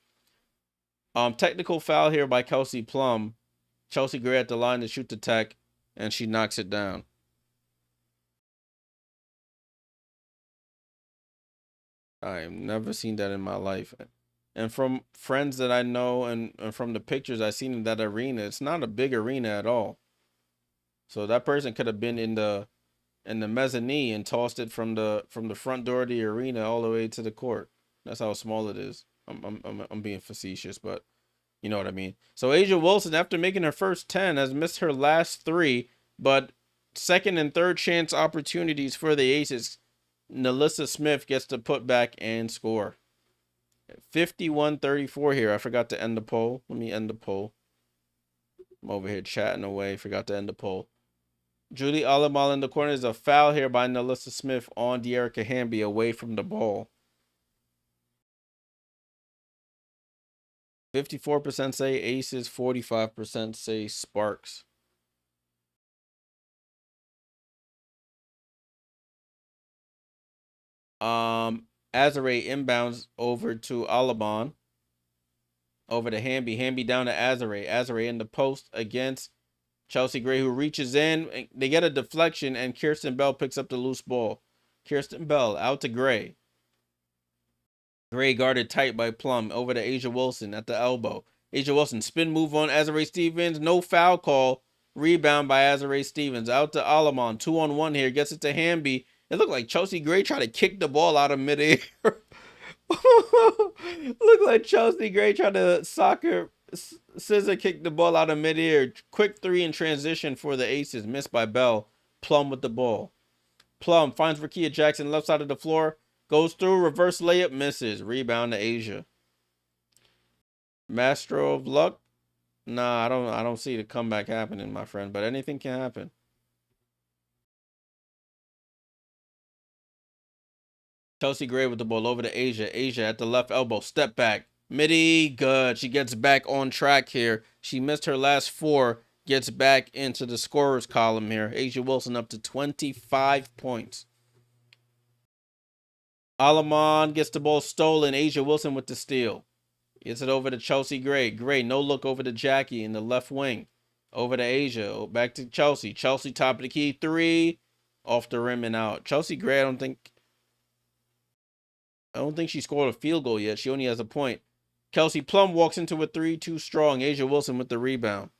Technical foul here by Kelsey Plum. Chelsea Gray at the line to shoot the tech, and she knocks it down. I've never seen that in my life. And from friends that I know and from the pictures I've seen in that arena, it's not a big arena at all. So that person could have been in the mezzanine and tossed it from the front door of the arena all the way to the court. That's how small it is. I'm being facetious, but you know what I mean. So A'ja Wilson, after making her first 10, has missed her last 3, but second and third chance opportunities for the Aces. Nalissa Smith gets to put back and score. 51-34 here. I forgot to end the poll. Let me end the poll. I'm over here chatting away. Forgot to end the poll. Julie Alamal in the corner. Is a foul here by Nalissa Smith on Dearica Hamby away from the ball. 54% say Aces, 45% say Sparks. Azare inbounds over to Alabon. Over to Hamby. Hamby down to Azare. Azare in the post against Chelsea Gray, who reaches in. They get a deflection, and Kirsten Bell picks up the loose ball. Kirsten Bell out to Gray. Gray guarded tight by Plum. Over to Asia Wilson at the elbow. Asia Wilson spin move on Azare Stevens. No foul call. Rebound by Azare Stevens. Out to Alamon. 2-on-1 here. Gets it to Hamby. It looked like Chelsea Gray tried to kick the ball out of midair. Looked like Chelsea Gray tried to scissor kick the ball out of midair. Quick three in transition for the Aces. Missed by Bell. Plum with the ball. Plum finds Rickea Jackson left side of the floor. Goes through, reverse layup, misses. Rebound to Asia. Master of luck? Nah, I don't see the comeback happening, my friend, but anything can happen. Chelsea Gray with the ball over to Asia. Asia at the left elbow. Step back. Midi, good. She gets back on track here. She missed her last four. Gets back into the scorers column here. Asia Wilson up to 25 points. Alamon gets the ball stolen. Asia Wilson with the steal. Gets it over to Chelsea Gray. Gray, no look over to Jackie in the left wing. Over to Asia. Back to Chelsea. Chelsea top of the key. Three. Off the rim and out. Chelsea Gray, I don't think she scored a field goal yet. She only has a point. Kelsey Plum walks into a 3, too strong. Asia Wilson with the rebound.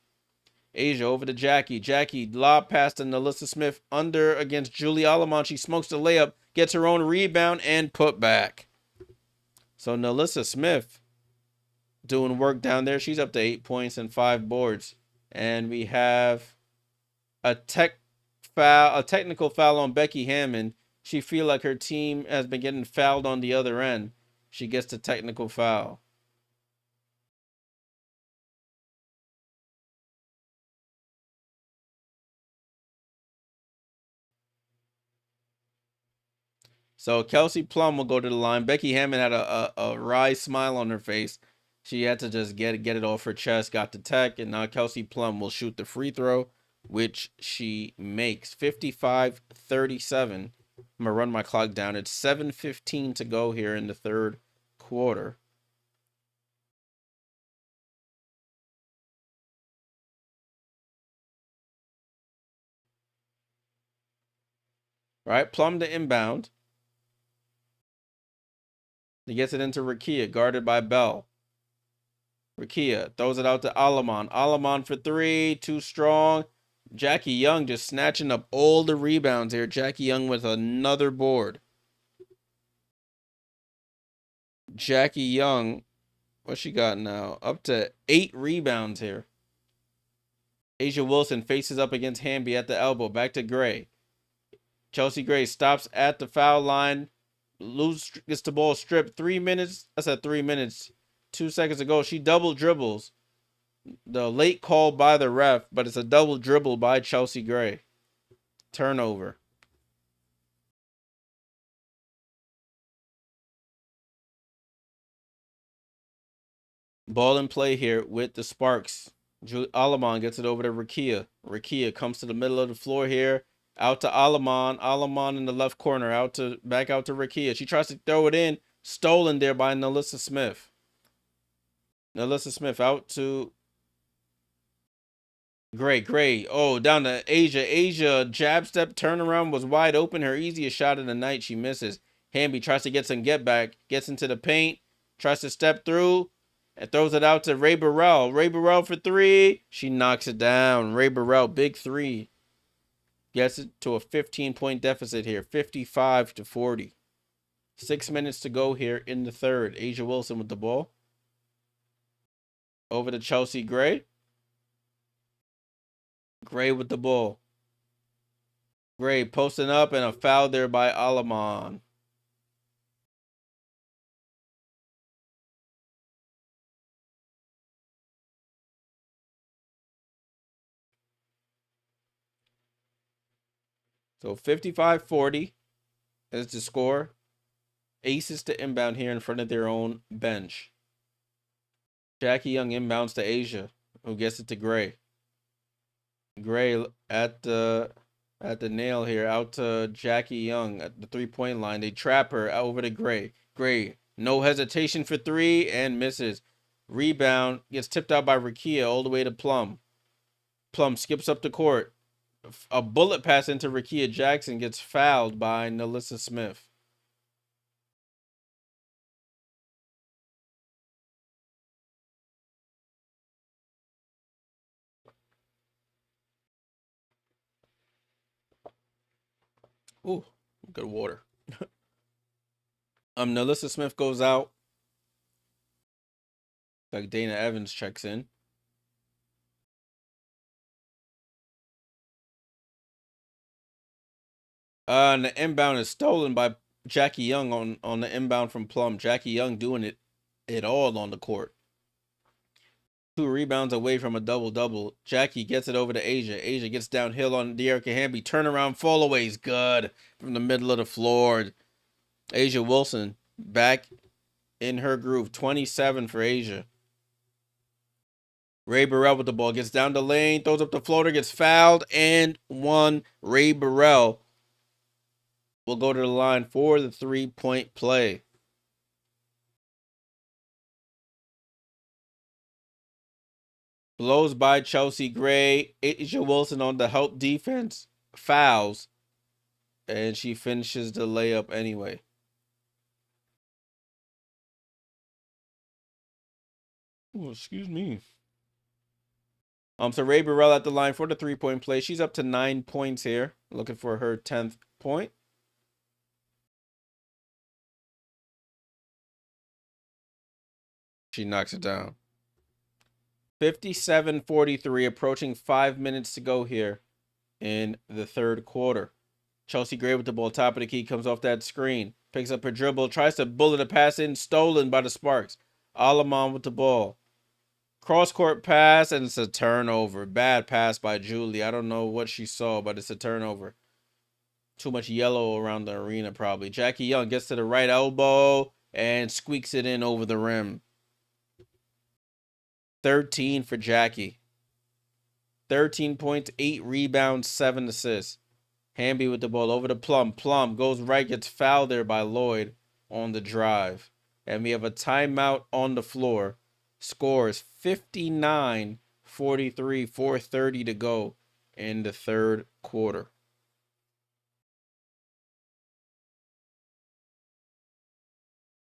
Asia over to Jackie. Jackie lob pass to Nalissa Smith under against Julie Alamon. She smokes the layup, gets her own rebound and put back. So Nalissa Smith doing work down there. She's up to 8 points and 5 boards. And we have a technical foul on Becky Hammond. She feel like her team has been getting fouled on the other end. She gets the technical foul. So Kelsey Plum will go to the line. Becky Hammond had a wry smile on her face. She had to just get it off her chest, got the tech, and now Kelsey Plum will shoot the free throw, which she makes. 55-37. I'm going to run my clock down. It's 7:15 to go here in the third quarter. Right, Plum to inbound. He gets it into Rickea, guarded by Bell. Rickea throws it out to Alamon. Alamon for 3, too strong. Jackie Young just snatching up all the rebounds here. Jackie Young with another board. Jackie Young, what she got now? Up to 8 rebounds here. Asia Wilson faces up against Hamby at the elbow. Back to Gray. Chelsea Gray stops at the foul line. Gets the ball stripped. 3 minutes. I said 3 minutes. 2 seconds ago, she double dribbles. The late call by the ref, but it's a double dribble by Chelsea Gray. Turnover. Ball in play here with the Sparks. Alamon gets it over to Rickea. Rickea comes to the middle of the floor here. Out to Alamon. Alamon in the left corner. Back out to Rickea. She tries to throw it in. Stolen there by Nalissa Smith. Nalissa Smith out to Gray. Oh, down to Asia. Asia jab step turnaround was wide open. Her easiest shot of the night. She misses. Hamby tries to get some get back. Gets into the paint. Tries to step through. And throws it out to Ray Burrell. Ray Burrell for 3. She knocks it down. Ray Burrell, big 3. Gets it to a 15-point deficit here. 55-40. 6 minutes to go here in the third. Asia Wilson with the ball. Over to Chelsea Gray. Gray with the ball. Gray posting up and a foul there by Alamon. So 55-40 is the score. Aces to inbound here in front of their own bench. Jackie Young inbounds to Asia, who gets it to Gray. Gray at the nail here, out to Jackie Young at the 3-point line. They trap her over to Gray. Gray, no hesitation for three and misses. Rebound gets tipped out by Rickea all the way to Plum. Plum skips up the court. A bullet pass into Rickea Jackson gets fouled by Nalissa Smith. Ooh, good water. Nalissa Smith goes out. Like Dana Evans checks in. And the inbound is stolen by Jackie Young on the inbound from Plum. Jackie Young doing it all on the court. 2 rebounds away from a double-double. Jackie gets it over to Asia. Asia gets downhill on Dearica Hamby. Turnaround fall away is good from the middle of the floor. Asia Wilson back in her groove. 27 for Asia. Ray Burrell with the ball. Gets down the lane. Throws up the floater. Gets fouled and won. Ray Burrell will go to the line for the 3-point play. Blows by Chelsea Gray. Asia Wilson on the help defense. Fouls. And she finishes the layup anyway. Oh, excuse me. So Ray Burrell at the line for the 3-point play. She's up to 9 points here. Looking for her 10th point. She knocks it down. 57-43, approaching 5 minutes to go here in the third quarter. Chelsea Gray with the ball, top of the key, comes off that screen. Picks up her dribble, tries to bullet a pass in, stolen by the Sparks. Alamon with the ball. Cross-court pass, and it's a turnover. Bad pass by Julie. I don't know what she saw, but it's a turnover. Too much yellow around the arena, probably. Jackie Young gets to the right elbow and squeaks it in over the rim. 13 for Jackie. 13 points, 8 rebounds, 7 assists. Hamby with the ball over to Plum. Plum goes right, gets fouled there by Lloyd on the drive. And we have a timeout on the floor. Scores 59-43, 4:30 to go in the third quarter.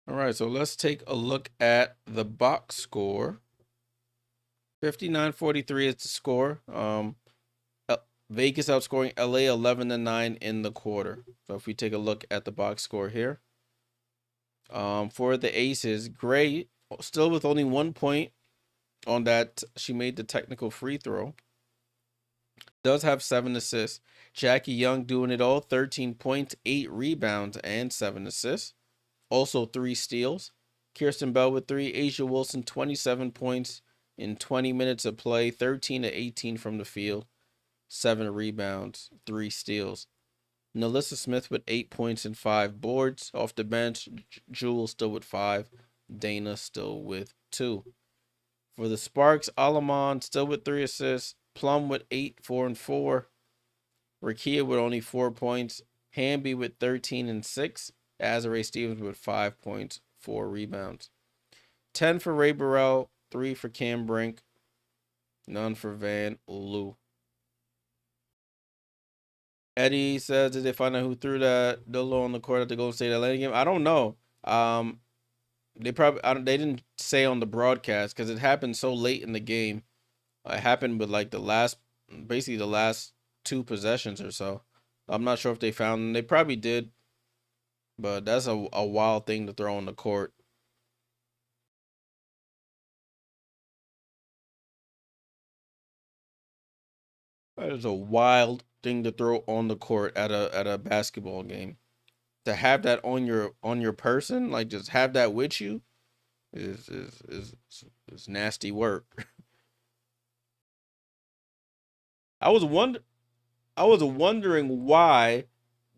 All right, so let's take a look at the box score. 59-43 is the score. Vegas outscoring LA 11-9 in the quarter. So if we take a look at the box score here. For the Aces, Gray still with only 1 point on that. She made the technical free throw. Does have 7 assists. Jackie Young doing it all. 13 points, 8 rebounds, and 7 assists. Also 3 steals. Kirsten Bell with 3. Asia Wilson, 27 points in 20 minutes of play. 13-18 from the field. 7 rebounds, 3 steals. Nalissa Smith with 8 points and 5 boards. Off the bench, Jewel still with 5. Dana still with 2. For the Sparks, Alamon still with 3 assists. Plum with 8, 4 and 4. Rickea with only 4 points. Hamby with 13 and 6. Azare Stevens with 5 points, 4 rebounds. 10 for Ray Burrell, 3 for Cam Brink, none for Van Loo. Eddie says, did they find out who threw that dildo on the court at the Golden State Atlanta game? I don't know. They didn't say on the broadcast because it happened so late in the game. It happened with like basically the last 2 possessions or so. I'm not sure if they found them. They probably did, but that's a wild thing to throw on the court. That is a wild thing to throw on the court at a basketball game. To have that on your person, like just have that with you, is nasty work. I was wondering. I was wondering why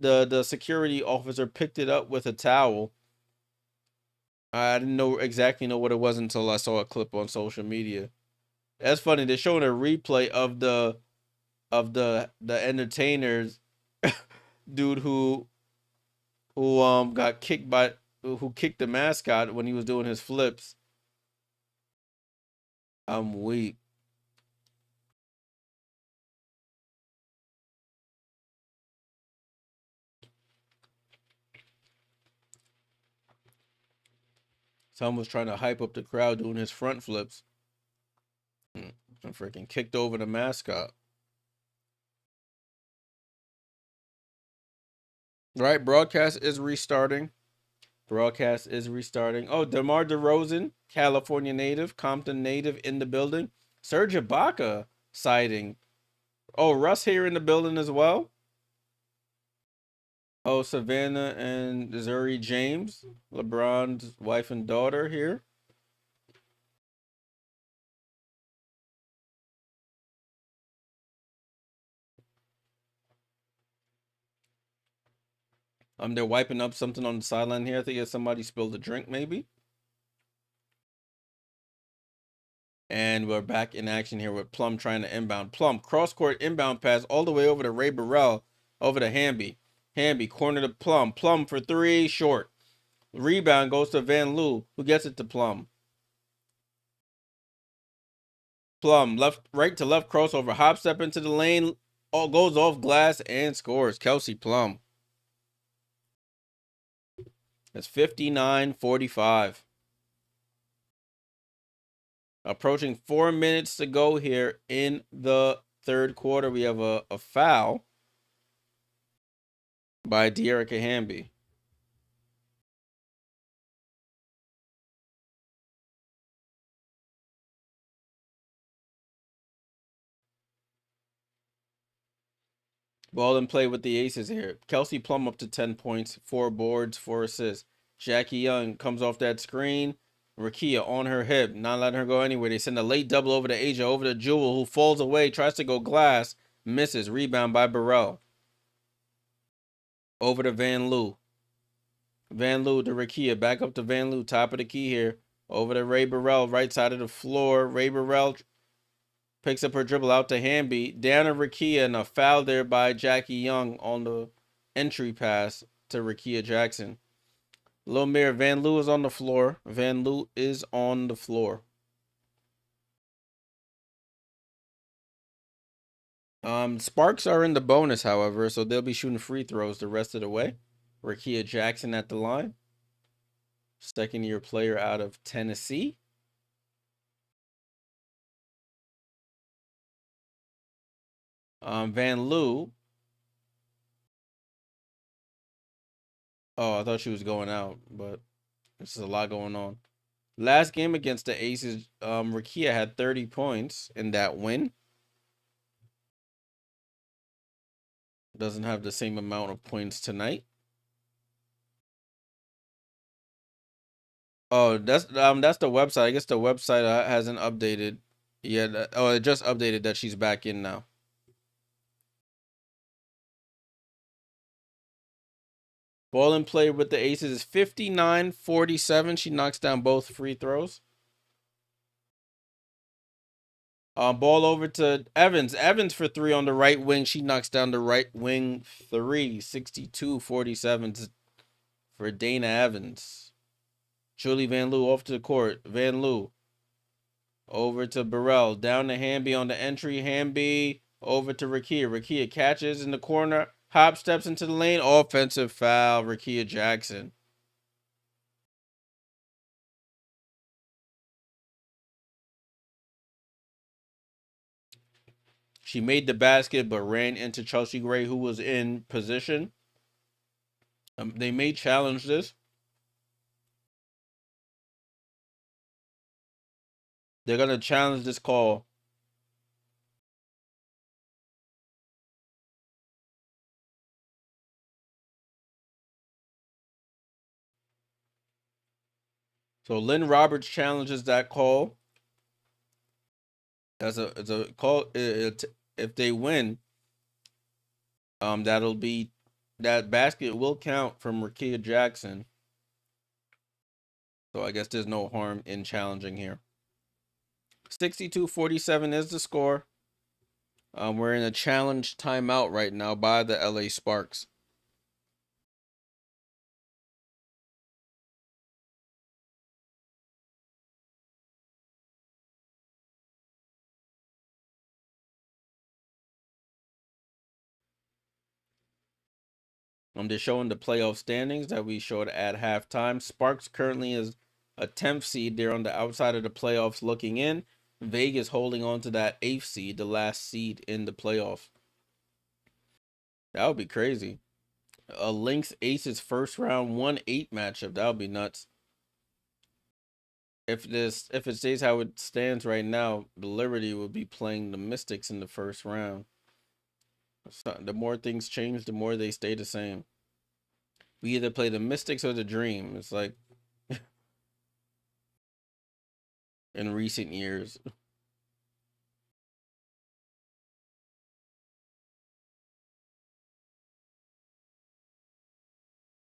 the security officer picked it up with a towel. I didn't exactly know what it was until I saw a clip on social media. That's funny. They're showing a replay of the entertainers dude who got kicked by who kicked the mascot when he was doing his flips. I'm weak. Someone was trying to hype up the crowd doing his front flips. And freaking kicked over the mascot. Right, broadcast is restarting. Broadcast is restarting. Oh, DeMar DeRozan, California native, Compton native in the building. Serge Ibaka sighting. Oh, Russ here in the building as well. Oh, Savannah and Zuri James, LeBron's wife and daughter here. They're wiping up something on the sideline here. I think somebody spilled a drink, maybe. And we're back in action here with Plum trying to inbound. Plum, cross-court inbound pass all the way over to Ray Burrell, over to Hamby. Hamby, corner to Plum. Plum for three, short. Rebound goes to Van Loo, who gets it to Plum. Plum, right to left crossover, hop step into the lane, all goes off glass and scores. Kelsey Plum. That's 59-45. Approaching 4 minutes to go here in the third quarter. We have a foul by Dearica Hamby. Ball in play with the aces here. Kelsey Plum up to 10 points, 4 boards, 4 assists. Jackie Young comes off that screen. Rickea on her hip, not letting her go anywhere. They send a late double over to Asia, over to Jewel, who falls away, tries to go glass, misses. Rebound by Burrell. Over to Van Loo. Van Loo to Rickea, back up to Van Loo, top of the key here. Over to Ray Burrell, right side of the floor. Ray Burrell picks up her dribble out to Hamby. Down to Rickea, and a foul there by Jackie Young on the entry pass to Rickea Jackson. Little mirror, Van Loo is on the floor. Van Loo is on the floor. Sparks are in the bonus, however, so they'll be shooting free throws the rest of the way. Rickea Jackson at the line. Second-year player out of Tennessee. Van Loo. Oh, I thought she was going out, but there's a lot going on. Last game against the Aces, Rickea had 30 points in that win. Doesn't have the same amount of points tonight. Oh, that's the website. I guess the website hasn't updated yet. Oh, it just updated that she's back in now. Ball in play with the Aces is 59-47. She knocks down both free throws. Ball over to Evans. Evans for three on the right wing. She knocks down the right wing three. 62-47 for Dana Evans. Julie Van Loo off to the court. Van Loo over to Burrell. Down to Hamby on the entry. Hamby over to Rickea. Rickea catches in the corner. Hop steps into the lane. Offensive foul. Rickea Jackson. She made the basket, but ran into Chelsea Gray, who was in position. They may challenge this. They're going to challenge this call. So Lynn Roberts challenges that call. It's a call. If they win, That basket will count from Rickea Jackson. So I guess there's no harm in challenging here. 62-47 is the score. We're in a challenge timeout right now by the LA Sparks. They're showing the playoff standings that we showed at halftime. Sparks currently is a 10th seed. They're on the outside of the playoffs looking in. Vegas holding on to that 8th seed, the last seed in the playoffs. That would be crazy. A Lynx Aces first round 1-8 matchup. That would be nuts. If it stays how it stands right now, the Liberty will be playing the Mystics in the first round. So the more things change, the more they stay the same. We either play the Mystics or the Dream. It's like in recent years.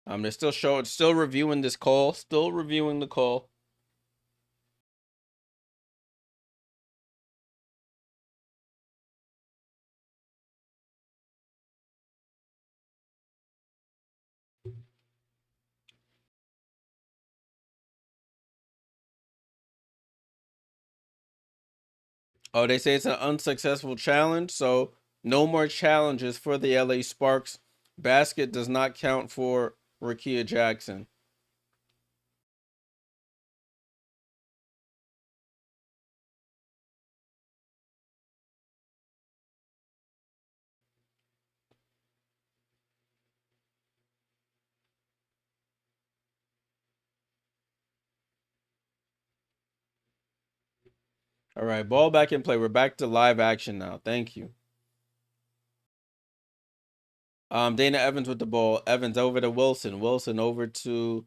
They're still reviewing this call, still reviewing the call. Oh, they say it's an unsuccessful challenge, so no more challenges for the LA Sparks. Basket does not count for Rickea Jackson. All right, ball back in play. We're back to live action now. Thank you. Dana Evans with the ball. Evans over to Wilson. Wilson over to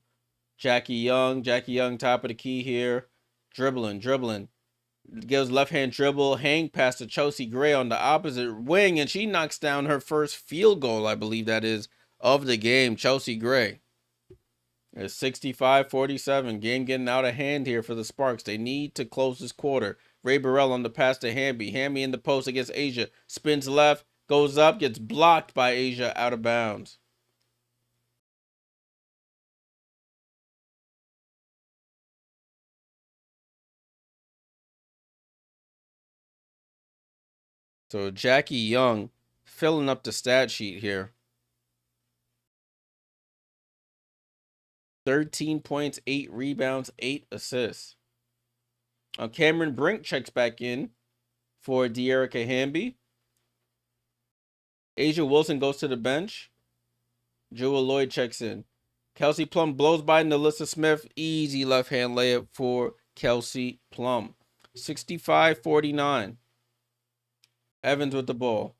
Jackie Young. Jackie Young top of the key here. Dribbling. Gives left hand dribble. Hang past to Chelsea Gray on the opposite wing. And she knocks down her first field goal, I believe that is, of the game. Chelsea Gray. It's 65-47. Game getting out of hand here for the Sparks. They need to close this quarter. Ray Burrell on the pass to Hamby. Hamby in the post against Asia. Spins left. Goes up. Gets blocked by Asia out of bounds. So Jackie Young filling up the stat sheet here. 13 points, 8 rebounds, 8 assists. Cameron Brink checks back in for Dearica Hamby. Asia Wilson goes to the bench. Jewel Lloyd checks in. Kelsey Plum blows by Nalissa Smith. Easy left-hand layup for Kelsey Plum. 65-49. Evans with the ball.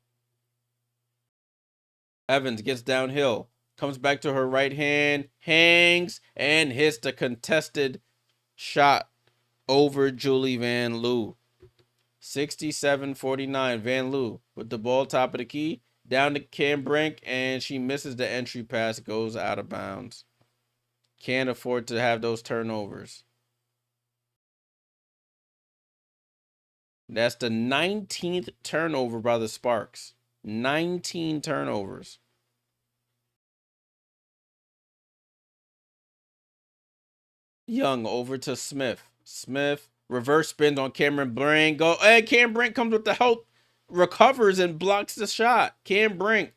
Evans gets downhill. Comes back to her right hand. Hangs and hits the contested shot over Julie Van Loo. 67-49. Van Loo with the ball top of the key. Down to Cam Brink, and she misses the entry pass. Goes out of bounds. Can't afford to have those turnovers. That's the 19th turnover by the Sparks. 19 turnovers. Young over to Smith. Smith reverse spins on Cameron Brink. Cam Brink comes with the help. Recovers and blocks the shot. Cam Brink.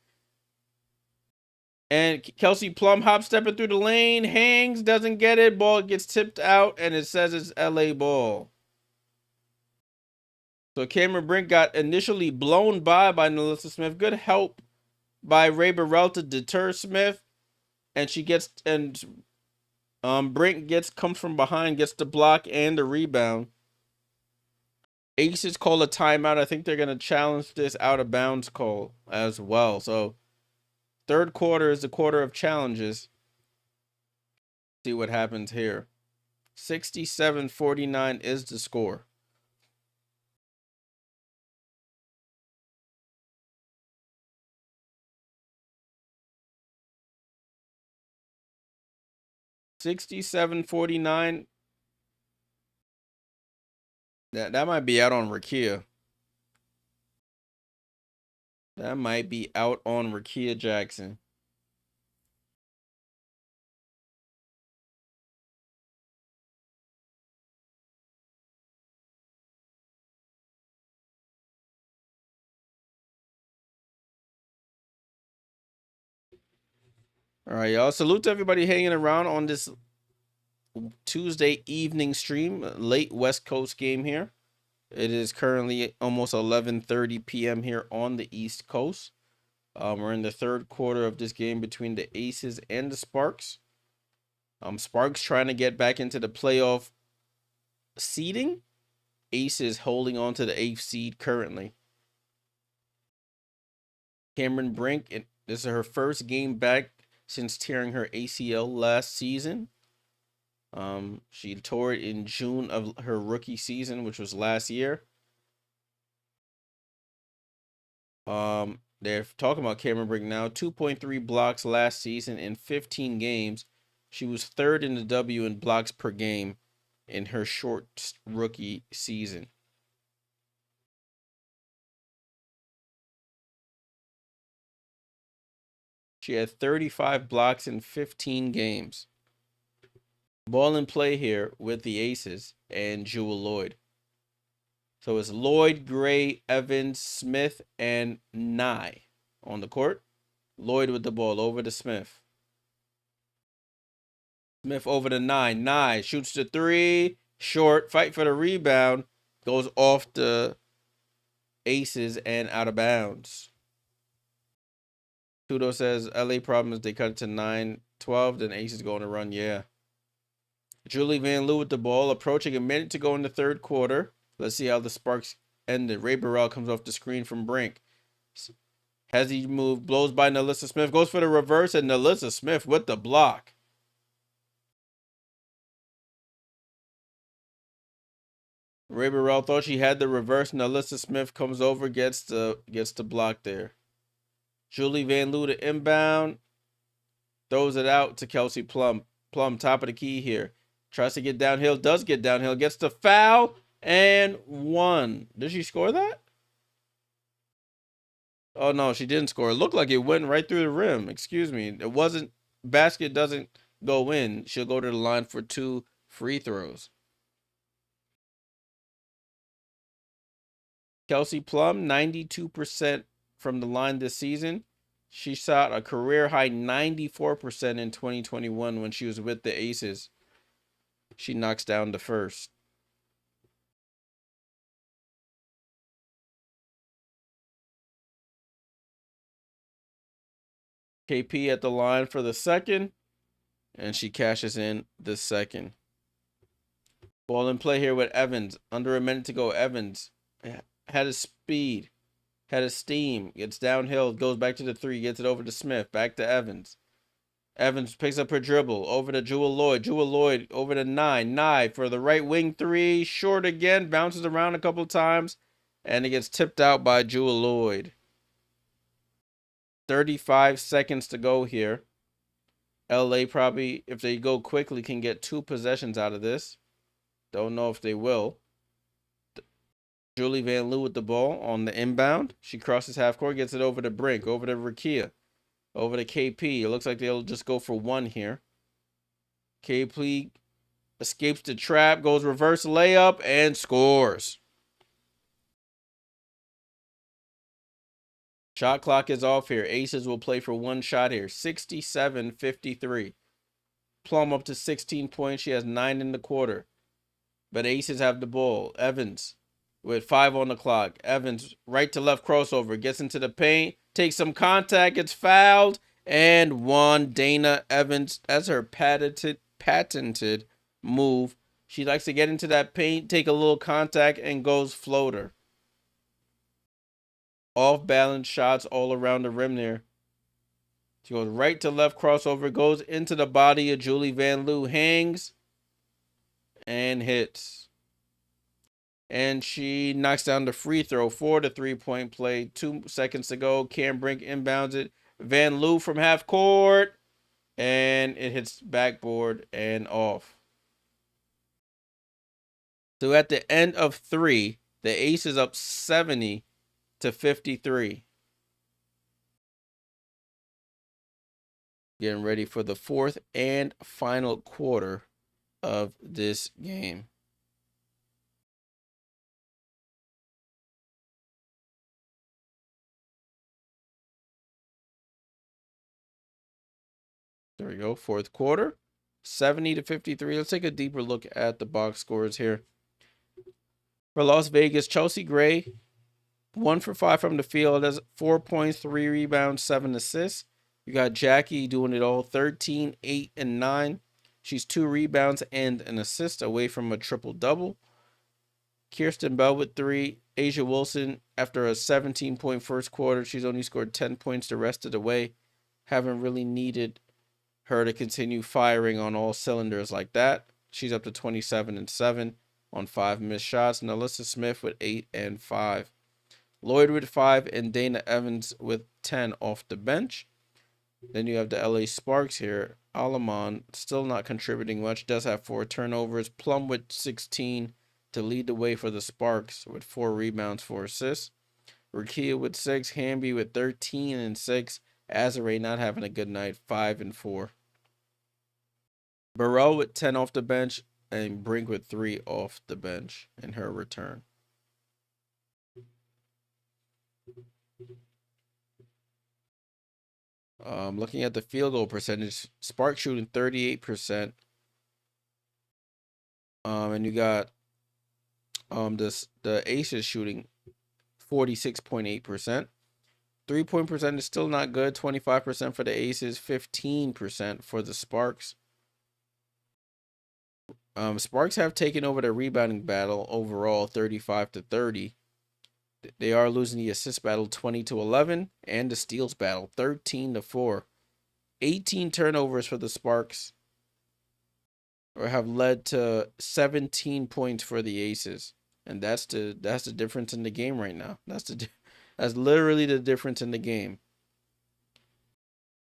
And Kelsey Plum hop stepping through the lane. Hangs, doesn't get it. Ball gets tipped out, and it says it's LA ball. So Cameron Brink got initially blown by Nalissa Smith. Good help by Ray Burrell to deter Smith. And Brink comes from behind, gets the block and the rebound. Aces call a timeout. I think they're going to challenge this out of bounds call as well. So third quarter is the quarter of challenges. See what happens here. 67-49 is the score. 67-49. That might be out on Rickea. That might be out on Rickea Jackson. All right, y'all. Salute to everybody hanging around on this Tuesday evening stream. Late West Coast game here. It is currently almost 11:30 p.m. here on the East Coast. We're in the third quarter of this game between the Aces and the Sparks. Sparks trying to get back into the playoff seeding. Aces holding on to the 8th seed currently. Cameron Brink, this is her first game back since tearing her ACL last season. She tore it in June of her rookie season, which was last year. They're talking about Cameron Brink now. 2.3 blocks last season in 15 games. She was third in the W in blocks per game in her short rookie season. She had 35 blocks in 15 games. Ball in play here with the Aces and Jewel Lloyd. So it's Lloyd, Gray, Evans, Smith, and Nye on the court. Lloyd with the ball over to Smith. Smith over to Nye. Nye shoots the three. Short. Fight for the rebound. Goes off the Aces and out of bounds. Tudo says LA problems. They cut it to 9-12. Then Aces go on a run. Yeah. Julie Van Loo with the ball. Approaching a minute to go in the third quarter. Let's see how the Sparks ended. Ray Burrell comes off the screen from Brink. Has he moved? Blows by Nalissa Smith. Goes for the reverse, and Nalissa Smith with the block. Ray Burrell thought she had the reverse. Nalissa Smith comes over, gets the block there. Julie Van Loo to inbound. Throws it out to Kelsey Plum. Plum, top of the key here. Tries to get downhill. Does get downhill. Gets the foul. And one. Did she score that? Oh, no, she didn't score. It looked like it went right through the rim. Excuse me. It wasn't. Basket doesn't go in. She'll go to the line for 2 free throws. Kelsey Plum, 92% from the line this season. She shot a career high 94% in 2021 when she was with the Aces. She knocks down the first. KP at the line for the second, and she cashes in the second. Ball in play here with Evans. Under a minute to go. Evans had a speed, had a steam, gets downhill, goes back to the three, gets it over to Smith, back to Evans. Evans picks up her dribble, over to Jewel Lloyd. Jewel Lloyd over to Nye. Nye for the right wing three, short again, bounces around a couple times, and it gets tipped out by Jewel Lloyd. 35 seconds to go here. LA probably, if they go quickly, can get 2 possessions out of this. Don't know if they will. Julie Van Loo with the ball on the inbound. She crosses half court, gets it over to Brink, over to Rickea, over to KP. It looks like they'll just go for 1 here. KP escapes the trap, goes reverse layup, and scores. Shot clock is off here. Aces will play for 1 shot here. 67-53. Plum up to 16 points. She has 9 in the quarter. But Aces have the ball. Evans with 5 on the clock. Evans, right to left crossover. Gets into the paint. Takes some contact. Gets fouled. And 1. Dana Evans. That's her patented move. She likes to get into that paint, take a little contact, and goes floater. Off-balance shots all around the rim there. She goes right to left crossover, goes into the body of Julie Van Loo, hangs, and hits. And she knocks down the free throw for the 3-point play. 2 seconds to go. Cam Brink inbounds it. Van Loo from half court. and it hits backboard and off. So at the end of 3, the ace is up 70 to 53. Getting ready for the 4th and final quarter of this game. There we go. 4th quarter, 70 to 53. Let's take a deeper look at the box scores here. For Las Vegas, Chelsea Gray, 1 for 5 from the field. That's 4 points, 3 rebounds, 7 assists. You got Jackie doing it all, 13, 8, and 9. She's 2 rebounds and an assist away from a triple-double. Kirsten Bell with 3. A'ja Wilson, after a 17-point first quarter, she's only scored 10 points the rest of the way. Haven't really needed her to continue firing on all cylinders like that. She's up to 27 and 7 on 5 missed shots. Alyssa Smith with 8 and 5. Lloyd with 5 and Dana Evans with 10 off the bench. Then you have the LA Sparks here. Alamon still not contributing much. Does have 4 turnovers. Plum with 16 to lead the way for the Sparks with 4 rebounds, 4 assists. Rickea with 6. Hamby with 13 and 6. Azare not having a good night, 5 and 4. Burrell with 10 off the bench, and Brink with 3 off the bench in her return. Looking at the field goal percentage, Spark shooting 38%. And you got the Aces shooting 46.8%. 3-point percentage is still not good. 25% for the Aces, 15% for the Sparks. Sparks have taken over the rebounding battle overall, 35 to 30. They are losing the assist battle 20 to 11 and the steals battle 13 to 4. 18 turnovers for the Sparks or have led to 17 points for the Aces. And that's the difference in the game right now. That's literally the difference in the game.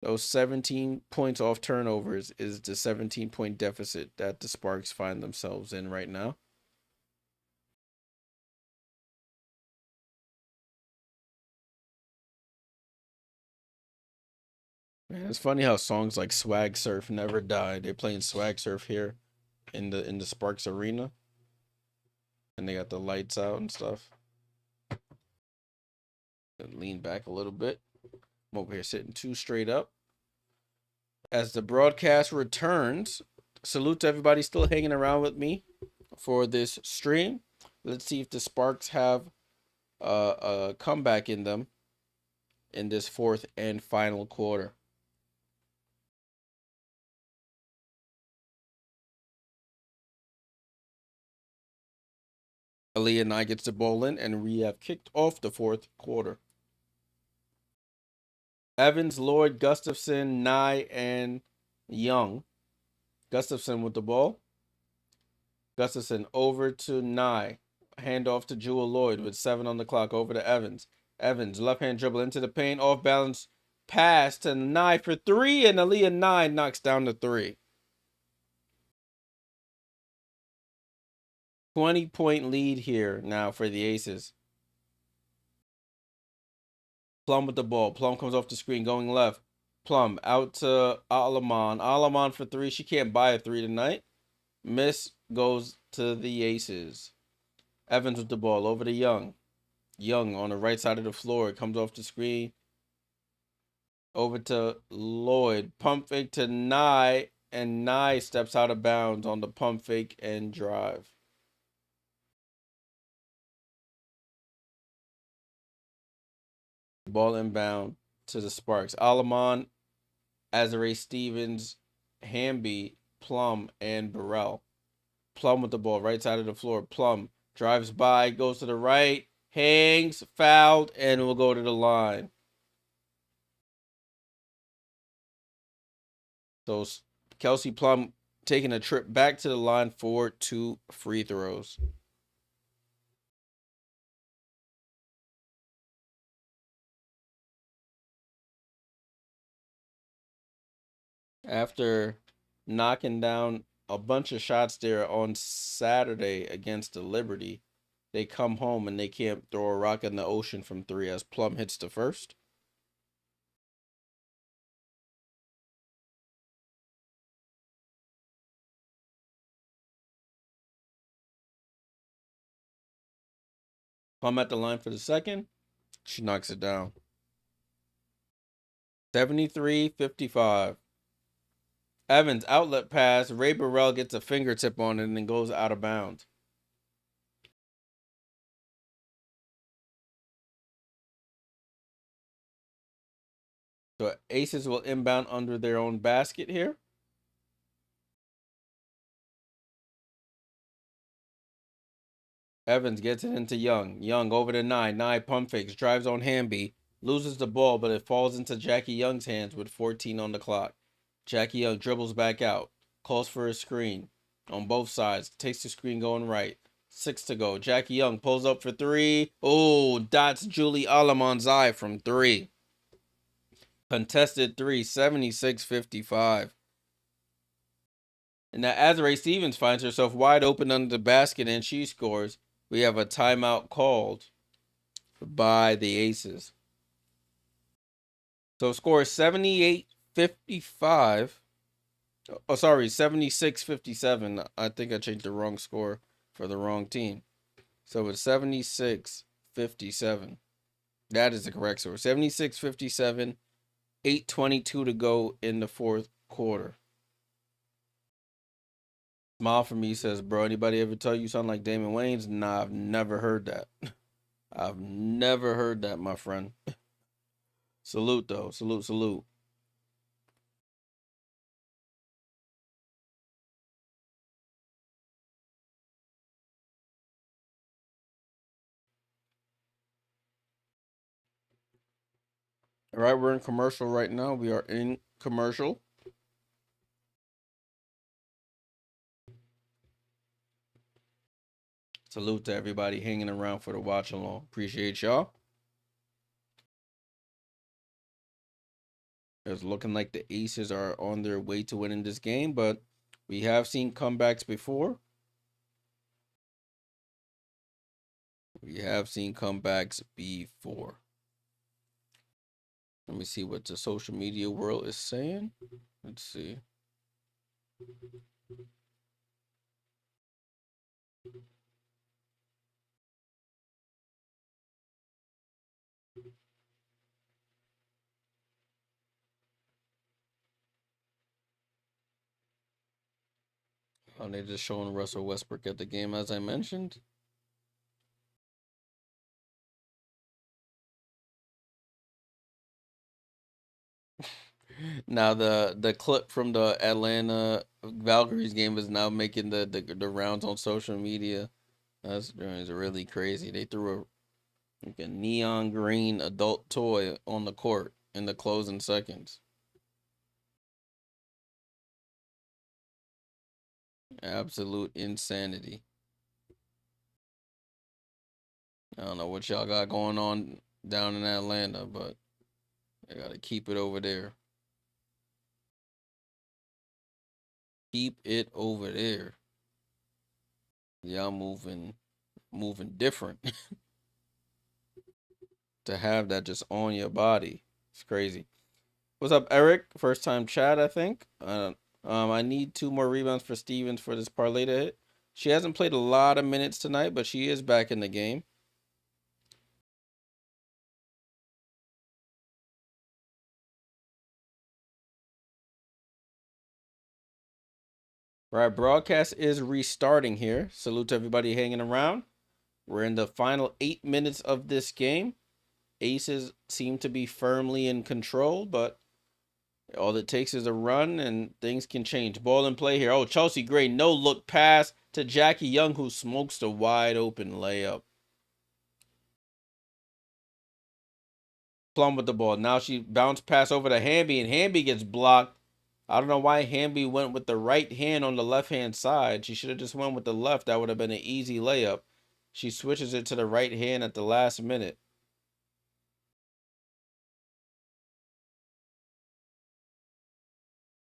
Those 17 points off turnovers is the 17-point deficit that the Sparks find themselves in right now. Man, it's funny how songs like Swag Surf never die. They're playing Swag Surf here in the Sparks arena. And they got the lights out and stuff. Lean back a little bit. I'm over here sitting 2 straight up. As the broadcast returns, salute to everybody still hanging around with me for this stream. Let's see if the Sparks have a comeback in them in this 4th and final quarter. Aaliyah Nye gets the ball in, and we have kicked off the 4th quarter. Evans, Lloyd, Gustafson, Nye, and Young. Gustafson with the ball. Gustafson over to Nye. Handoff to Jewel Lloyd with 7 on the clock. Over to Evans. Evans, left-hand dribble into the paint. Off-balance pass to Nye for 3, and Aaliyah Nye knocks down the 3. 20-point lead here now for the Aces. Plum with the ball. Plum comes off the screen, going left. Plum out to Alamon. Alamon for 3. She can't buy a 3 tonight. Miss goes to the Aces. Evans with the ball over to Young. Young on the right side of the floor. Comes off the screen. Over to Lloyd. Pump fake to Nye. And Nye steps out of bounds on the pump fake and drive. Ball inbound to the Sparks. Alamon, Azare Stevens, Hamby, Plum, and Burrell. Plum with the ball, right side of the floor. Plum drives by, goes to the right, hangs, fouled, and will go to the line. So Kelsey Plum taking a trip back to the line for 2 free throws. After knocking down a bunch of shots there on Saturday against the Liberty, they come home and they can't throw a rock in the ocean from three as Plum hits the first. Plum at the line for the second. She knocks it down. 73-55. Evans outlet pass. Ray Burrell gets a fingertip on it and then goes out of bounds. So Aces will inbound under their own basket here. Evans gets it into Young. Young over to 9. 9 pump fakes. Drives on Hamby. Loses the ball, but it falls into Jackie Young's hands with 14 on the clock. Jackie Young dribbles back out. Calls for a screen on both sides. Takes the screen going right. 6 to go. Jackie Young pulls up for 3. Oh, dots Julie Alamon's eye from 3. Contested 3. 76-55. And now Azrae Stevens finds herself wide open under the basket and she scores. We have a timeout called by the Aces. So score is 78-55. Oh, sorry, 76-57. I think I changed the wrong score for the wrong team. So it's 76-57. That is the correct score. 76-57. 8:22 to go in the fourth quarter. Smile for me says, bro, anybody ever tell you something like Damon Wayans? Nah, I've never heard that. I've never heard that, my friend. Salute, though. Salute, salute. All right, we're in commercial right now. We are in commercial. Salute to everybody hanging around for the watch along. Appreciate y'all. It's looking like the Aces are on their way to winning this game, but we have seen comebacks before. We have seen comebacks before. Let me see what the social media world is saying. Let's see. Oh, they're just showing Russell Westbrook at the game, as I mentioned. Now the clip from the Atlanta Valkyries game is now making the rounds on social media. That's really crazy. They threw a neon green adult toy on the court in the closing seconds. Absolute insanity. I don't know what y'all got going on down in Atlanta, but I gotta keep it over there. Keep it over there. Y'all moving different. To have that just on your body. It's crazy. What's up, Eric? First time chat, I think. I need 2 more rebounds for Stevens for this parlay to hit. She hasn't played a lot of minutes tonight, but she is back in the game. Right, broadcast is restarting here. Salute to everybody hanging around. We're in the final 8 minutes of this game. Aces seem to be firmly in control, but all it takes is a run and things can change. Ball in play here. Oh, Chelsea Gray, no look pass to Jackie Young, who smokes the wide open layup. Plum with the ball. Now she bounced pass over to Hamby, and Hamby gets blocked. I don't know why Hamby went with the right hand on the left-hand side. She should have just went with the left. That would have been an easy layup. She switches it to the right hand at the last minute.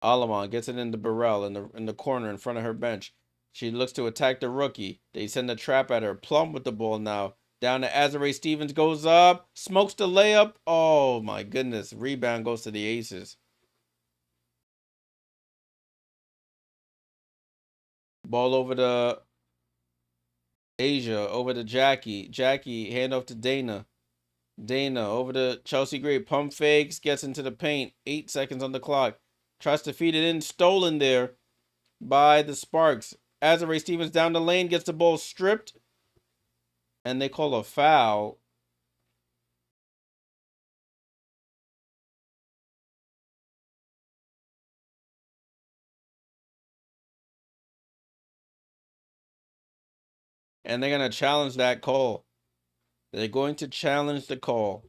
Alamon gets it into Burrell in the corner in front of her bench. She looks to attack the rookie. They send a trap at her. Plum with the ball now. Down to Azare Stevens, goes up, smokes the layup. Oh my goodness. Rebound goes to the Aces. Ball over to Asia, over to Jackie. Jackie, hand off to Dana. Dana over to Chelsea Gray. Pump fakes, gets into the paint. 8 seconds on the clock. Tries to feed it in. Stolen there by the Sparks. Azare Stevens down the lane, gets the ball stripped. And they call a foul. And they're going to challenge that call. They're going to challenge the call.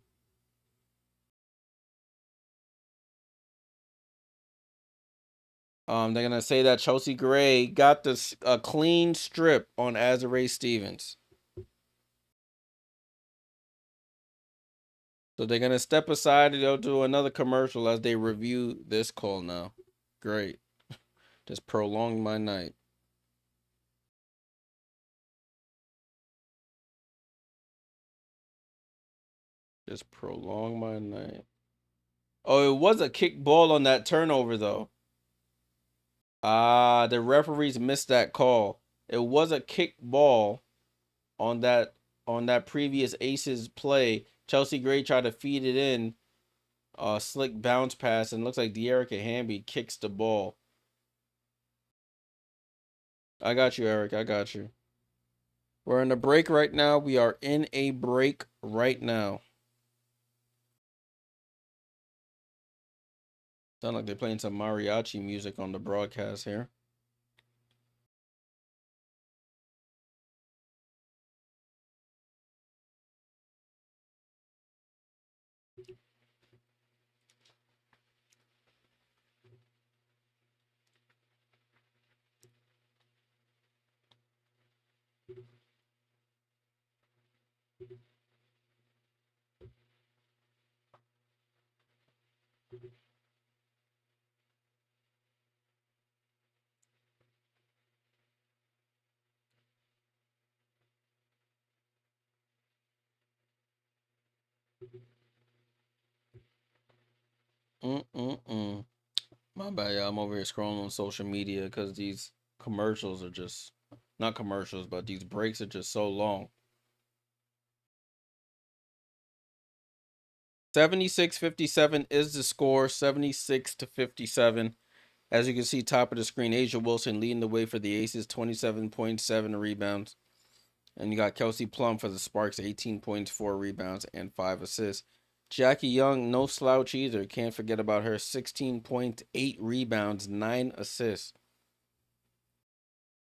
They're going to say that Chelsea Gray got this a clean strip on Azare Stevens. So they're going to step aside and they'll do another commercial as they review this call now. Great. Just prolonged my night. Just prolong my night. Oh, it was a kick ball on that turnover, though. The referees missed that call. It was a kick ball on that previous Aces play. Chelsea Gray tried to feed it in. Slick bounce pass, and looks like Dearica Hamby kicks the ball. I got you, Eric. I got you. We're in a break right now. We are in a break right now. Sound like they're playing some mariachi music on the broadcast here. My bad, y'all. I'm over here scrolling on social media because these commercials are just not commercials, but these breaks are just so long. 76-57 is the score. 76-57. As you can see, top of the screen, Asia Wilson leading the way for the Aces, 27.7 rebounds. And you got Kelsey Plum for the Sparks, 18 points, 4 rebounds, and 5 assists. Jackie Young, no slouch either. Can't forget about her, 16.8 rebounds, 9 assists.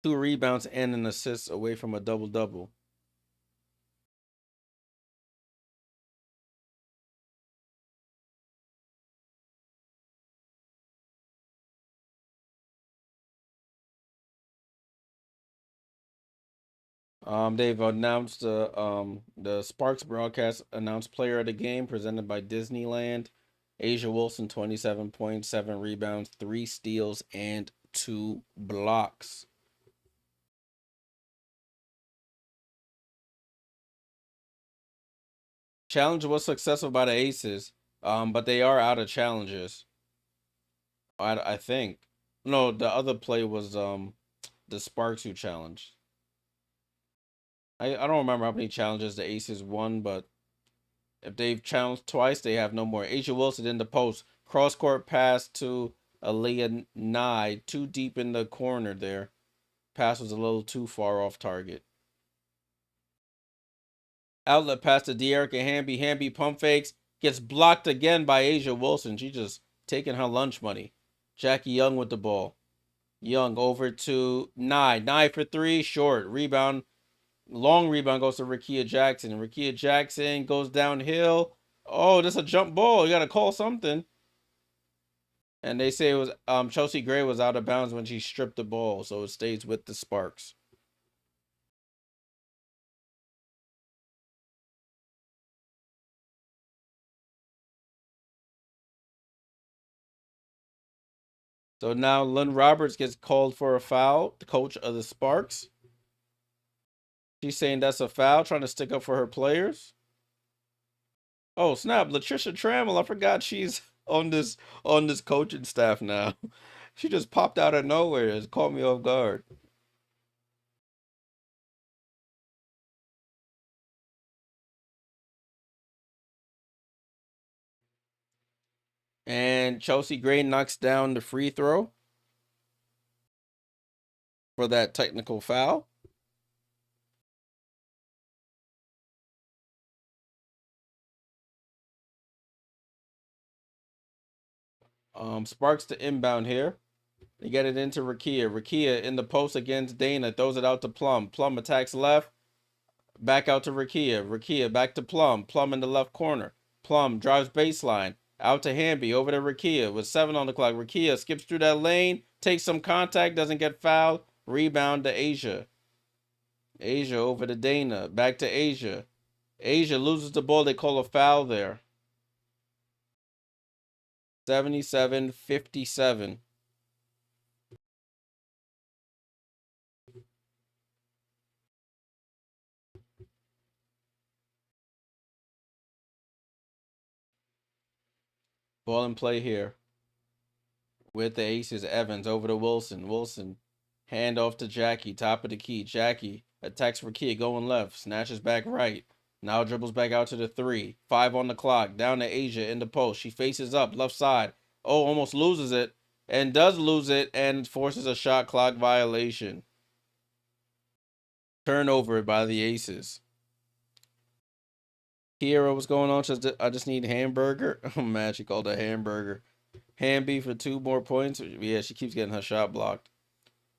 2 rebounds and an assist away from a double-double. They've announced the Sparks broadcast announced player of the game presented by Disneyland. Asia Wilson, 27 points, 7 rebounds, 3 steals, and 2 blocks. Challenge was successful by the Aces, but they are out of challenges. I think. No, the other play was the Sparks who challenged. I don't remember how many challenges the Aces won, but if they've challenged twice, they have no more. Asia Wilson in the post. Cross court pass to Aaliyah Nye. Too deep in the corner there. Pass was a little too far off target. Outlet pass to Dearica Hamby. Hamby pump fakes. Gets blocked again by Asia Wilson. She just taking her lunch money. Jackie Young with the ball. Young over to Nye. Nye for 3. Short. Rebound. Long rebound goes to Rickea Jackson. And Rickea Jackson goes downhill. Oh, that's a jump ball. You got to call something. And they say it was Chelsea Gray was out of bounds when she stripped the ball. So it stays with the Sparks. So now Lynn Roberts gets called for a foul, the coach of the Sparks. She's saying that's a foul, trying to stick up for her players. Oh snap, Latricia Trammell. I forgot she's on this coaching staff now. She just popped out of nowhere. It caught me off guard. And Chelsea Gray knocks down the free throw for that technical foul. Sparks to inbound here. They get it into Rickea. Rickea in the post against Dana. Throws it out to Plum. Plum attacks left. Back out to Rickea. Rickea back to Plum. Plum in the left corner. Plum drives baseline. Out to Hamby. Over to Rickea with 7 on the clock. Rickea skips through that lane. Takes some contact. Doesn't get fouled. Rebound to Asia. Asia over to Dana. Back to Asia. Asia loses the ball. They call a foul there. 77-57. Ball in play here with the Aces. Evans over to Wilson. Wilson hand off to Jackie. Top of the key. Jackie attacks Rickea going left. Snatches back right. Now dribbles back out to the 3. 5 on the clock. Down to Asia in the post. She faces up left side. Oh, almost loses it. And does lose it and forces a shot clock violation. Turnover by the Aces. Kiera, what's going on? I just need hamburger. Oh man, she called a hamburger. Hamby for 2 more points. Yeah, she keeps getting her shot blocked.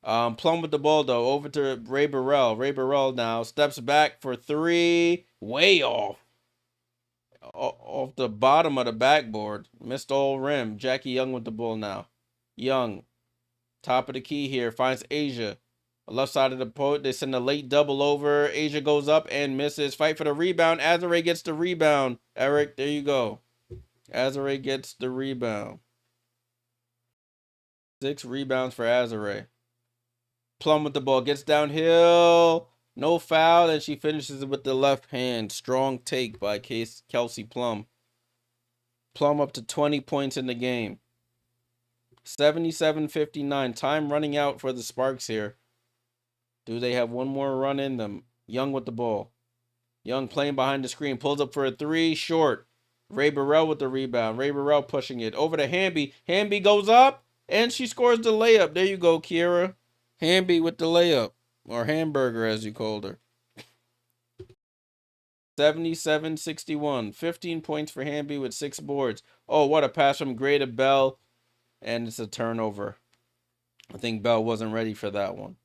Plum with the ball though. Over to Ray Burrell. Ray Burrell now steps back for 3. Way off. Off the bottom of the backboard. Missed all rim. Jackie Young with the ball now. Young. Top of the key here. Finds Asia. Left side of the post. They send a late double over. Asia goes up and misses. Fight for the rebound. Azare gets the rebound. Eric, there you go. Azare gets the rebound. 6 rebounds for Azare. Plum with the ball. Gets downhill. No foul. And she finishes it with the left hand. Strong take by Kelsey Plum. Plum up to 20 points in the game. 77-59. Time running out for the Sparks here. Do they have one more run in them? Young with the ball. Young playing behind the screen. Pulls up for a 3. Short. Ray Burrell with the rebound. Ray Burrell pushing it. Over to Hamby. Hamby goes up. And she scores the layup. There you go, Kiera. Hamby with the layup. Or hamburger, as you called her. 77-61. 15 points for Hamby with 6 boards. Oh, what a pass from Gray to Bell. And it's a turnover. I think Bell wasn't ready for that one.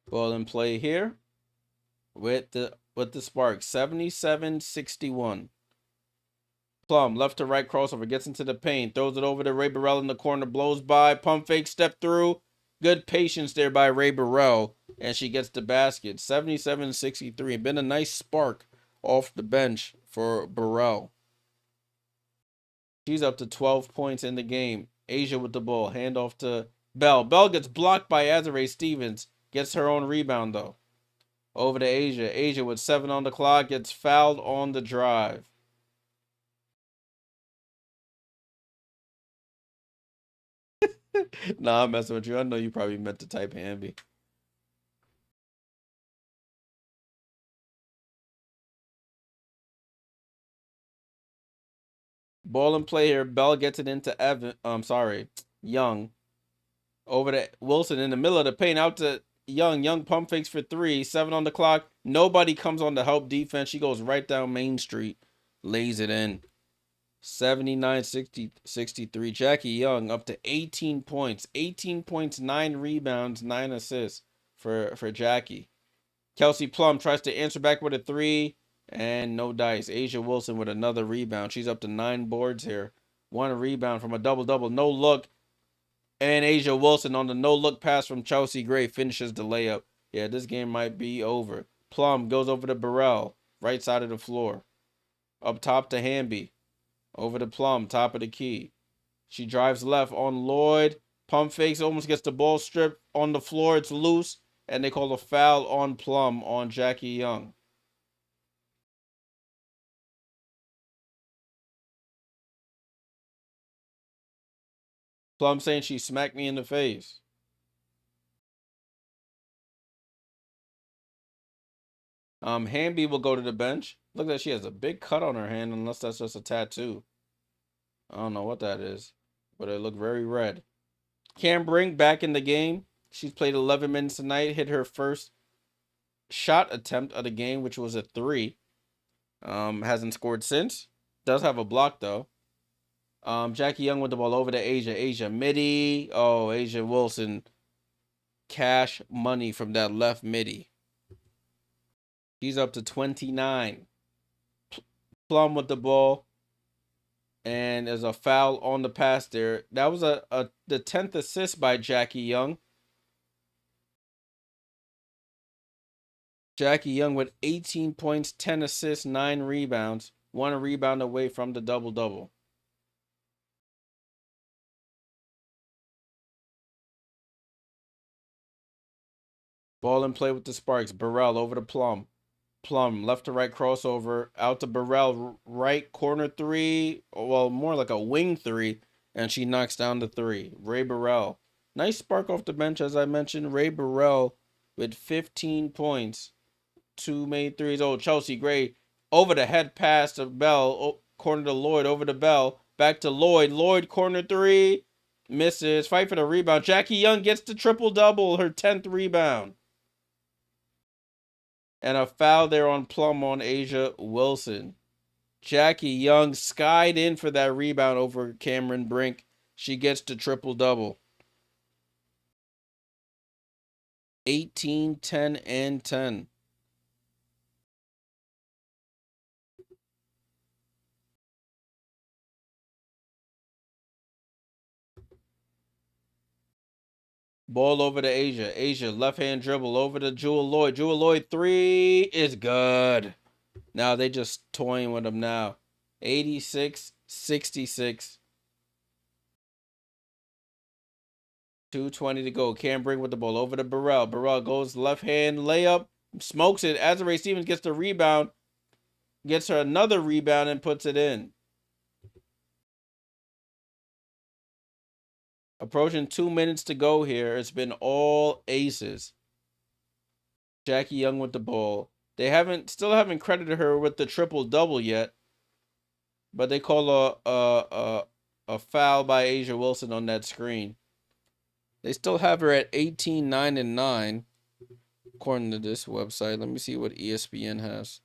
Ball in play here with the Sparks. 77-61. Plum left to right crossover, gets into the paint, throws it over to Ray Burrell in the corner, blows by, pump fake, step through. Good patience there by Ray Burrell, and she gets the basket. 77-63. Been a nice spark off the bench for Burrell. She's up to 12 points in the game. Asia with the ball, handoff to Bell. Bell gets blocked by Azare Stevens. Gets her own rebound, though. Over to Asia. Asia with 7 on the clock. Gets fouled on the drive. Nah, I'm messing with you. I know you probably meant to type Hamby. Ball in play here. Bell gets it into Young. Over to Wilson in the middle of the paint. Out to Young. Young pump fakes for 3. 7 on the clock. Nobody comes on to help defense. She goes right down Main Street. Lays it in. 79-63. Jackie Young up to 18 points. 18 points, 9 rebounds, 9 assists for Jackie. Kelsey Plum tries to answer back with a 3. And no dice. Asia Wilson with another rebound. She's up to 9 boards here. 1 rebound from a double-double. No look. And Asia Wilson on the no-look pass from Chelsea Gray finishes the layup. Yeah, this game might be over. Plum goes over to Burrell, right side of the floor. Up top to Hamby. Over to Plum, top of the key. She drives left on Lloyd. Pump fakes, almost gets the ball stripped on the floor. It's loose, and they call a foul on Plum on Jackie Young. Plum saying she smacked me in the face. Hamby will go to the bench. Look like she has a big cut on her hand, unless that's just a tattoo. I don't know what that is, but it looked very red. Cam Brink back in the game. She's played 11 minutes tonight, hit her first shot attempt of the game, which was a 3. Hasn't scored since. Does have a block, though. Jackie Young with the ball over to Asia. Asia midi. Oh, Asia Wilson. Cash money from that left midi. He's up to 29. Plum with the ball. And there's a foul on the pass there. That was the 10th assist by Jackie Young. Jackie Young with 18 points, 10 assists, 9 rebounds. 1 rebound away from the double-double. Ball in play with the Sparks. Burrell over to Plum. Plum, left to right crossover. Out to Burrell, right corner 3. Well, more like a wing 3. And she knocks down the 3. Ray Burrell. Nice spark off the bench, as I mentioned. Ray Burrell with 15 points. 2 made threes. Oh, Chelsea Gray over the head pass to Bell. Oh, corner to Lloyd. Over to Bell. Back to Lloyd. Lloyd, corner 3. Misses. Fight for the rebound. Jackie Young gets the triple-double. Her 10th rebound. And a foul there on Plum on Asia Wilson. Jackie Young skied in for that rebound over Cameron Brink. She gets the triple-double. 18, 10, and 10. Ball over to Asia. Asia, left-hand dribble over to Jewel Lloyd. Jewel Lloyd, 3 is good. Now they just toying with him now. 86-66. 2:20 to go. Cam Brink with the ball over to Burrell. Burrell goes left-hand layup. Smokes it. Azare Stevens gets the rebound. Gets her another rebound and puts it in. Approaching 2 minutes to go here. It's been all aces. Jackie Young with the ball. They still haven't credited her with the triple-double yet. But they call a foul by Asia Wilson on that screen. They still have her at 18, 9, and 9. According to this website. Let me see what ESPN has.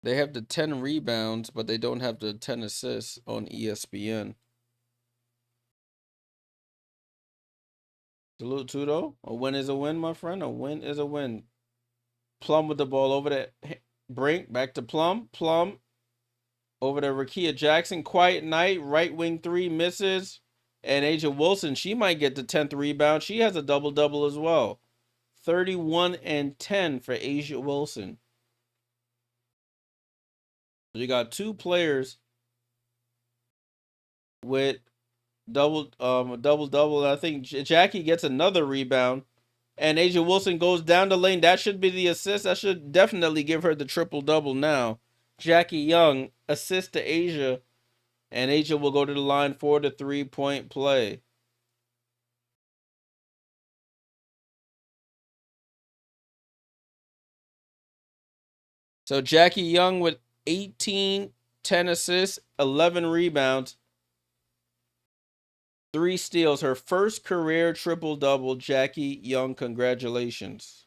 They have the 10 rebounds, but they don't have the 10 assists on ESPN. Salute to, though. A win is a win, my friend. A win is a win. Plum with the ball over to Brink. Back to Plum. Plum over to Rickea Jackson. Quiet night. Right wing 3 misses. And Asia Wilson, she might get the 10th rebound. She has a double-double as well. 31 and 10 for Asia Wilson. You got 2 players with double-double. I think Jackie gets another rebound. And Asia Wilson goes down the lane. That should be the assist. That should definitely give her the triple-double now. Jackie Young, assist to Asia. And Asia will go to the line for the 3-point play. So Jackie Young with 18, 10 assists, 11 rebounds, 3 steals. Her first career triple-double. Jackie Young, congratulations.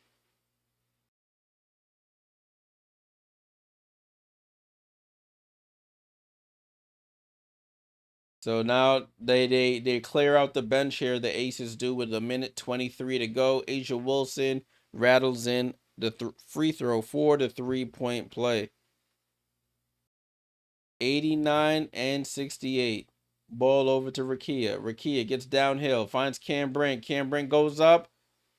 So now they clear out the bench here. The Aces do with 1:23 to go. Asia Wilson rattles in the free throw for the 3-point play. 89 and 68. Ball over to Rickea. Rickea gets downhill, finds Cam Brink. Cam Brink goes up,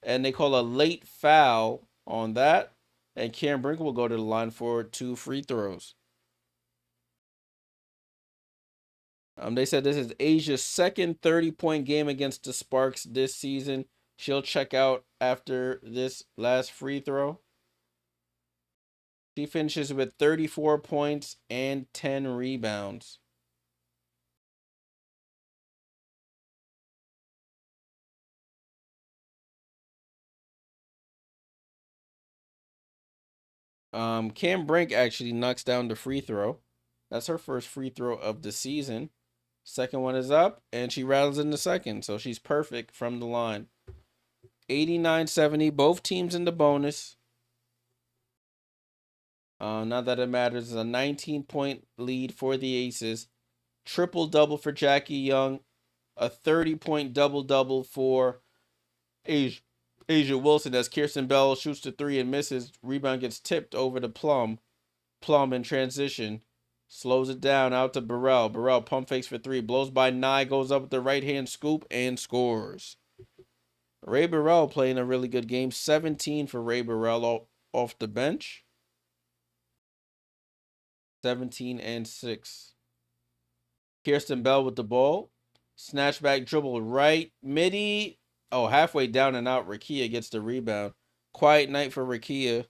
and they call a late foul on that. And Cam Brink will go to the line for 2 free throws. They said this is Asia's second 30-point game against the Sparks this season. She'll check out after this last free throw. She finishes with 34 points and 10 rebounds. Cam Brink actually knocks down the free throw. That's her first free throw of the season. Second one is up, and she rattles in the second, so she's perfect from the line. 89-70, both teams in the bonus. Not that it matters, it's a 19-point lead for the Aces. Triple-double for Jackie Young. A 30-point double-double for Asia Wilson as Kirsten Bell shoots the three and misses. Rebound gets tipped over to Plum. Plum in transition. Slows it down out to Burrell. Burrell pump fakes for three. Blows by Nye. Goes up with the right-hand scoop and scores. Ray Burrell playing a really good game. 17 for Ray Burrell off the bench. 17 and 6. Kirsten Bell with the ball. Snatchback dribble right midi. Oh, halfway down and out. Rickea gets the rebound. Quiet night for Rickea.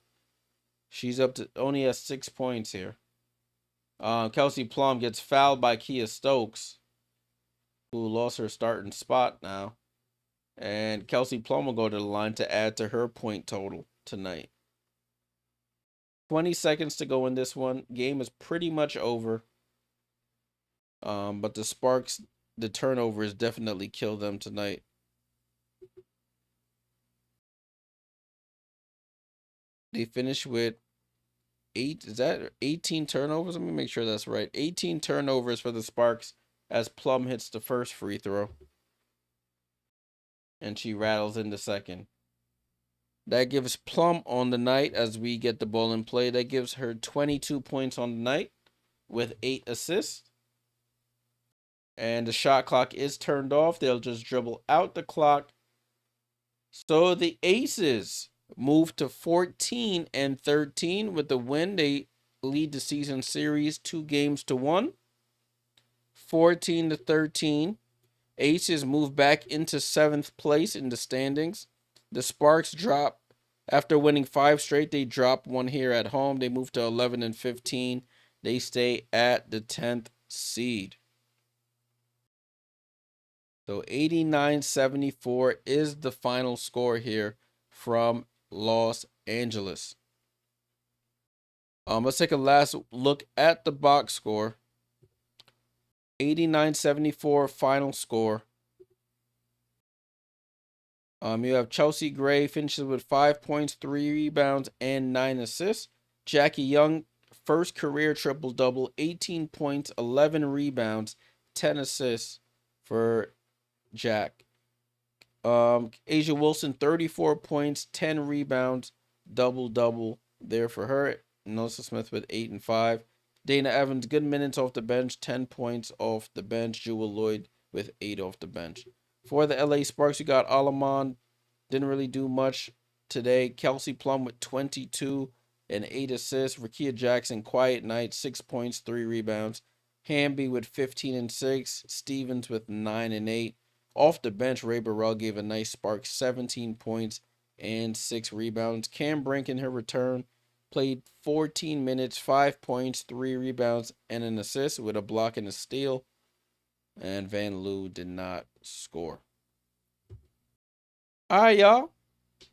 She's up to only has 6 points here. Kelsey Plum gets fouled by Kia Stokes, who lost her starting spot now. And Kelsey Plum will go to the line to add to her point total tonight. 20 seconds to go in this one. Game is pretty much over. But the Sparks, the turnovers definitely kill them tonight. They finish with 18 turnovers? Let me make sure that's right. 18 turnovers for the Sparks as Plum hits the first free throw. And she rattles in the second. That gives Plum on the night, as we get the ball in play, that gives her 22 points on the night with 8 assists. And the shot clock is turned off. They'll just dribble out the clock. So the Aces move to 14 and 13 with the win. They lead the season series 2-1. 14 to 13. Aces move back into 7th place in the standings. The Sparks drop after winning 5 straight. They drop one here at home. They move to 11 and 15. They stay at the 10th seed. So 89-74 is the final score here from Los Angeles. Let's take a last look at the box score. 89-74 final score. You have Chelsea Gray finishes with 5 points, 3 rebounds, and 9 assists. Jackie Young, first career triple-double, 18 points, 11 rebounds, 10 assists for Jack. Asia Wilson, 34 points, 10 rebounds, double-double there for her. Nelson Smith with 8 and 5. Dana Evans, good minutes off the bench, 10 points off the bench. Jewel Lloyd with 8 off the bench. For the LA Sparks, you got Alamon, didn't really do much today. Kelsey Plum with 22 and 8 assists. Rickea Jackson, quiet night, 6 points, 3 rebounds. Hamby with 15 and 6. Stevens with 9 and 8. Off the bench, Ray Burrell gave a nice spark, 17 points and 6 rebounds. Cam Brink in her return played 14 minutes, 5 points, 3 rebounds, and an assist with a block and a steal. And Van Loo did not score. All right, y'all.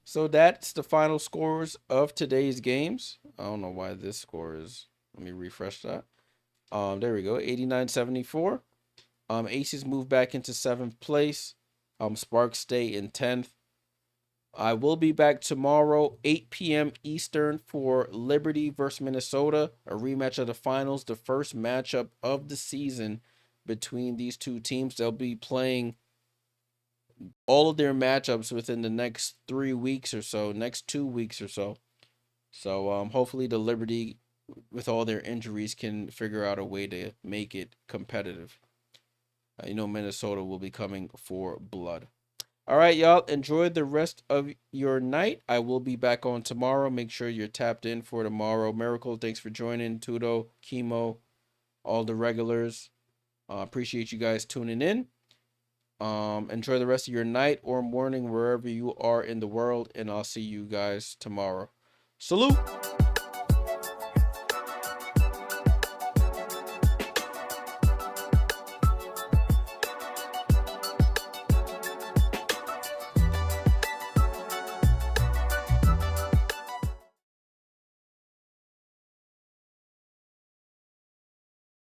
So that's the final scores of today's games. I don't know why this score is. Let me refresh that. There we go. 89-74. Aces move back into 7th place. Sparks stay in 10th. I will be back tomorrow, 8 p.m. Eastern, for Liberty versus Minnesota, a rematch of the finals, the first matchup of the season between these two teams. They'll be playing all of their matchups within the next 3 weeks or so, next 2 weeks or so. So hopefully the Liberty, with all their injuries, can figure out a way to make it competitive. Minnesota will be coming for blood. All right, y'all. Enjoy the rest of your night. I will be back on tomorrow. Make sure you're tapped in for tomorrow. Miracle, thanks for joining. Tudo, Chemo, all the regulars. Appreciate you guys tuning in. Enjoy the rest of your night or morning wherever you are in the world, and I'll see you guys tomorrow. Salute.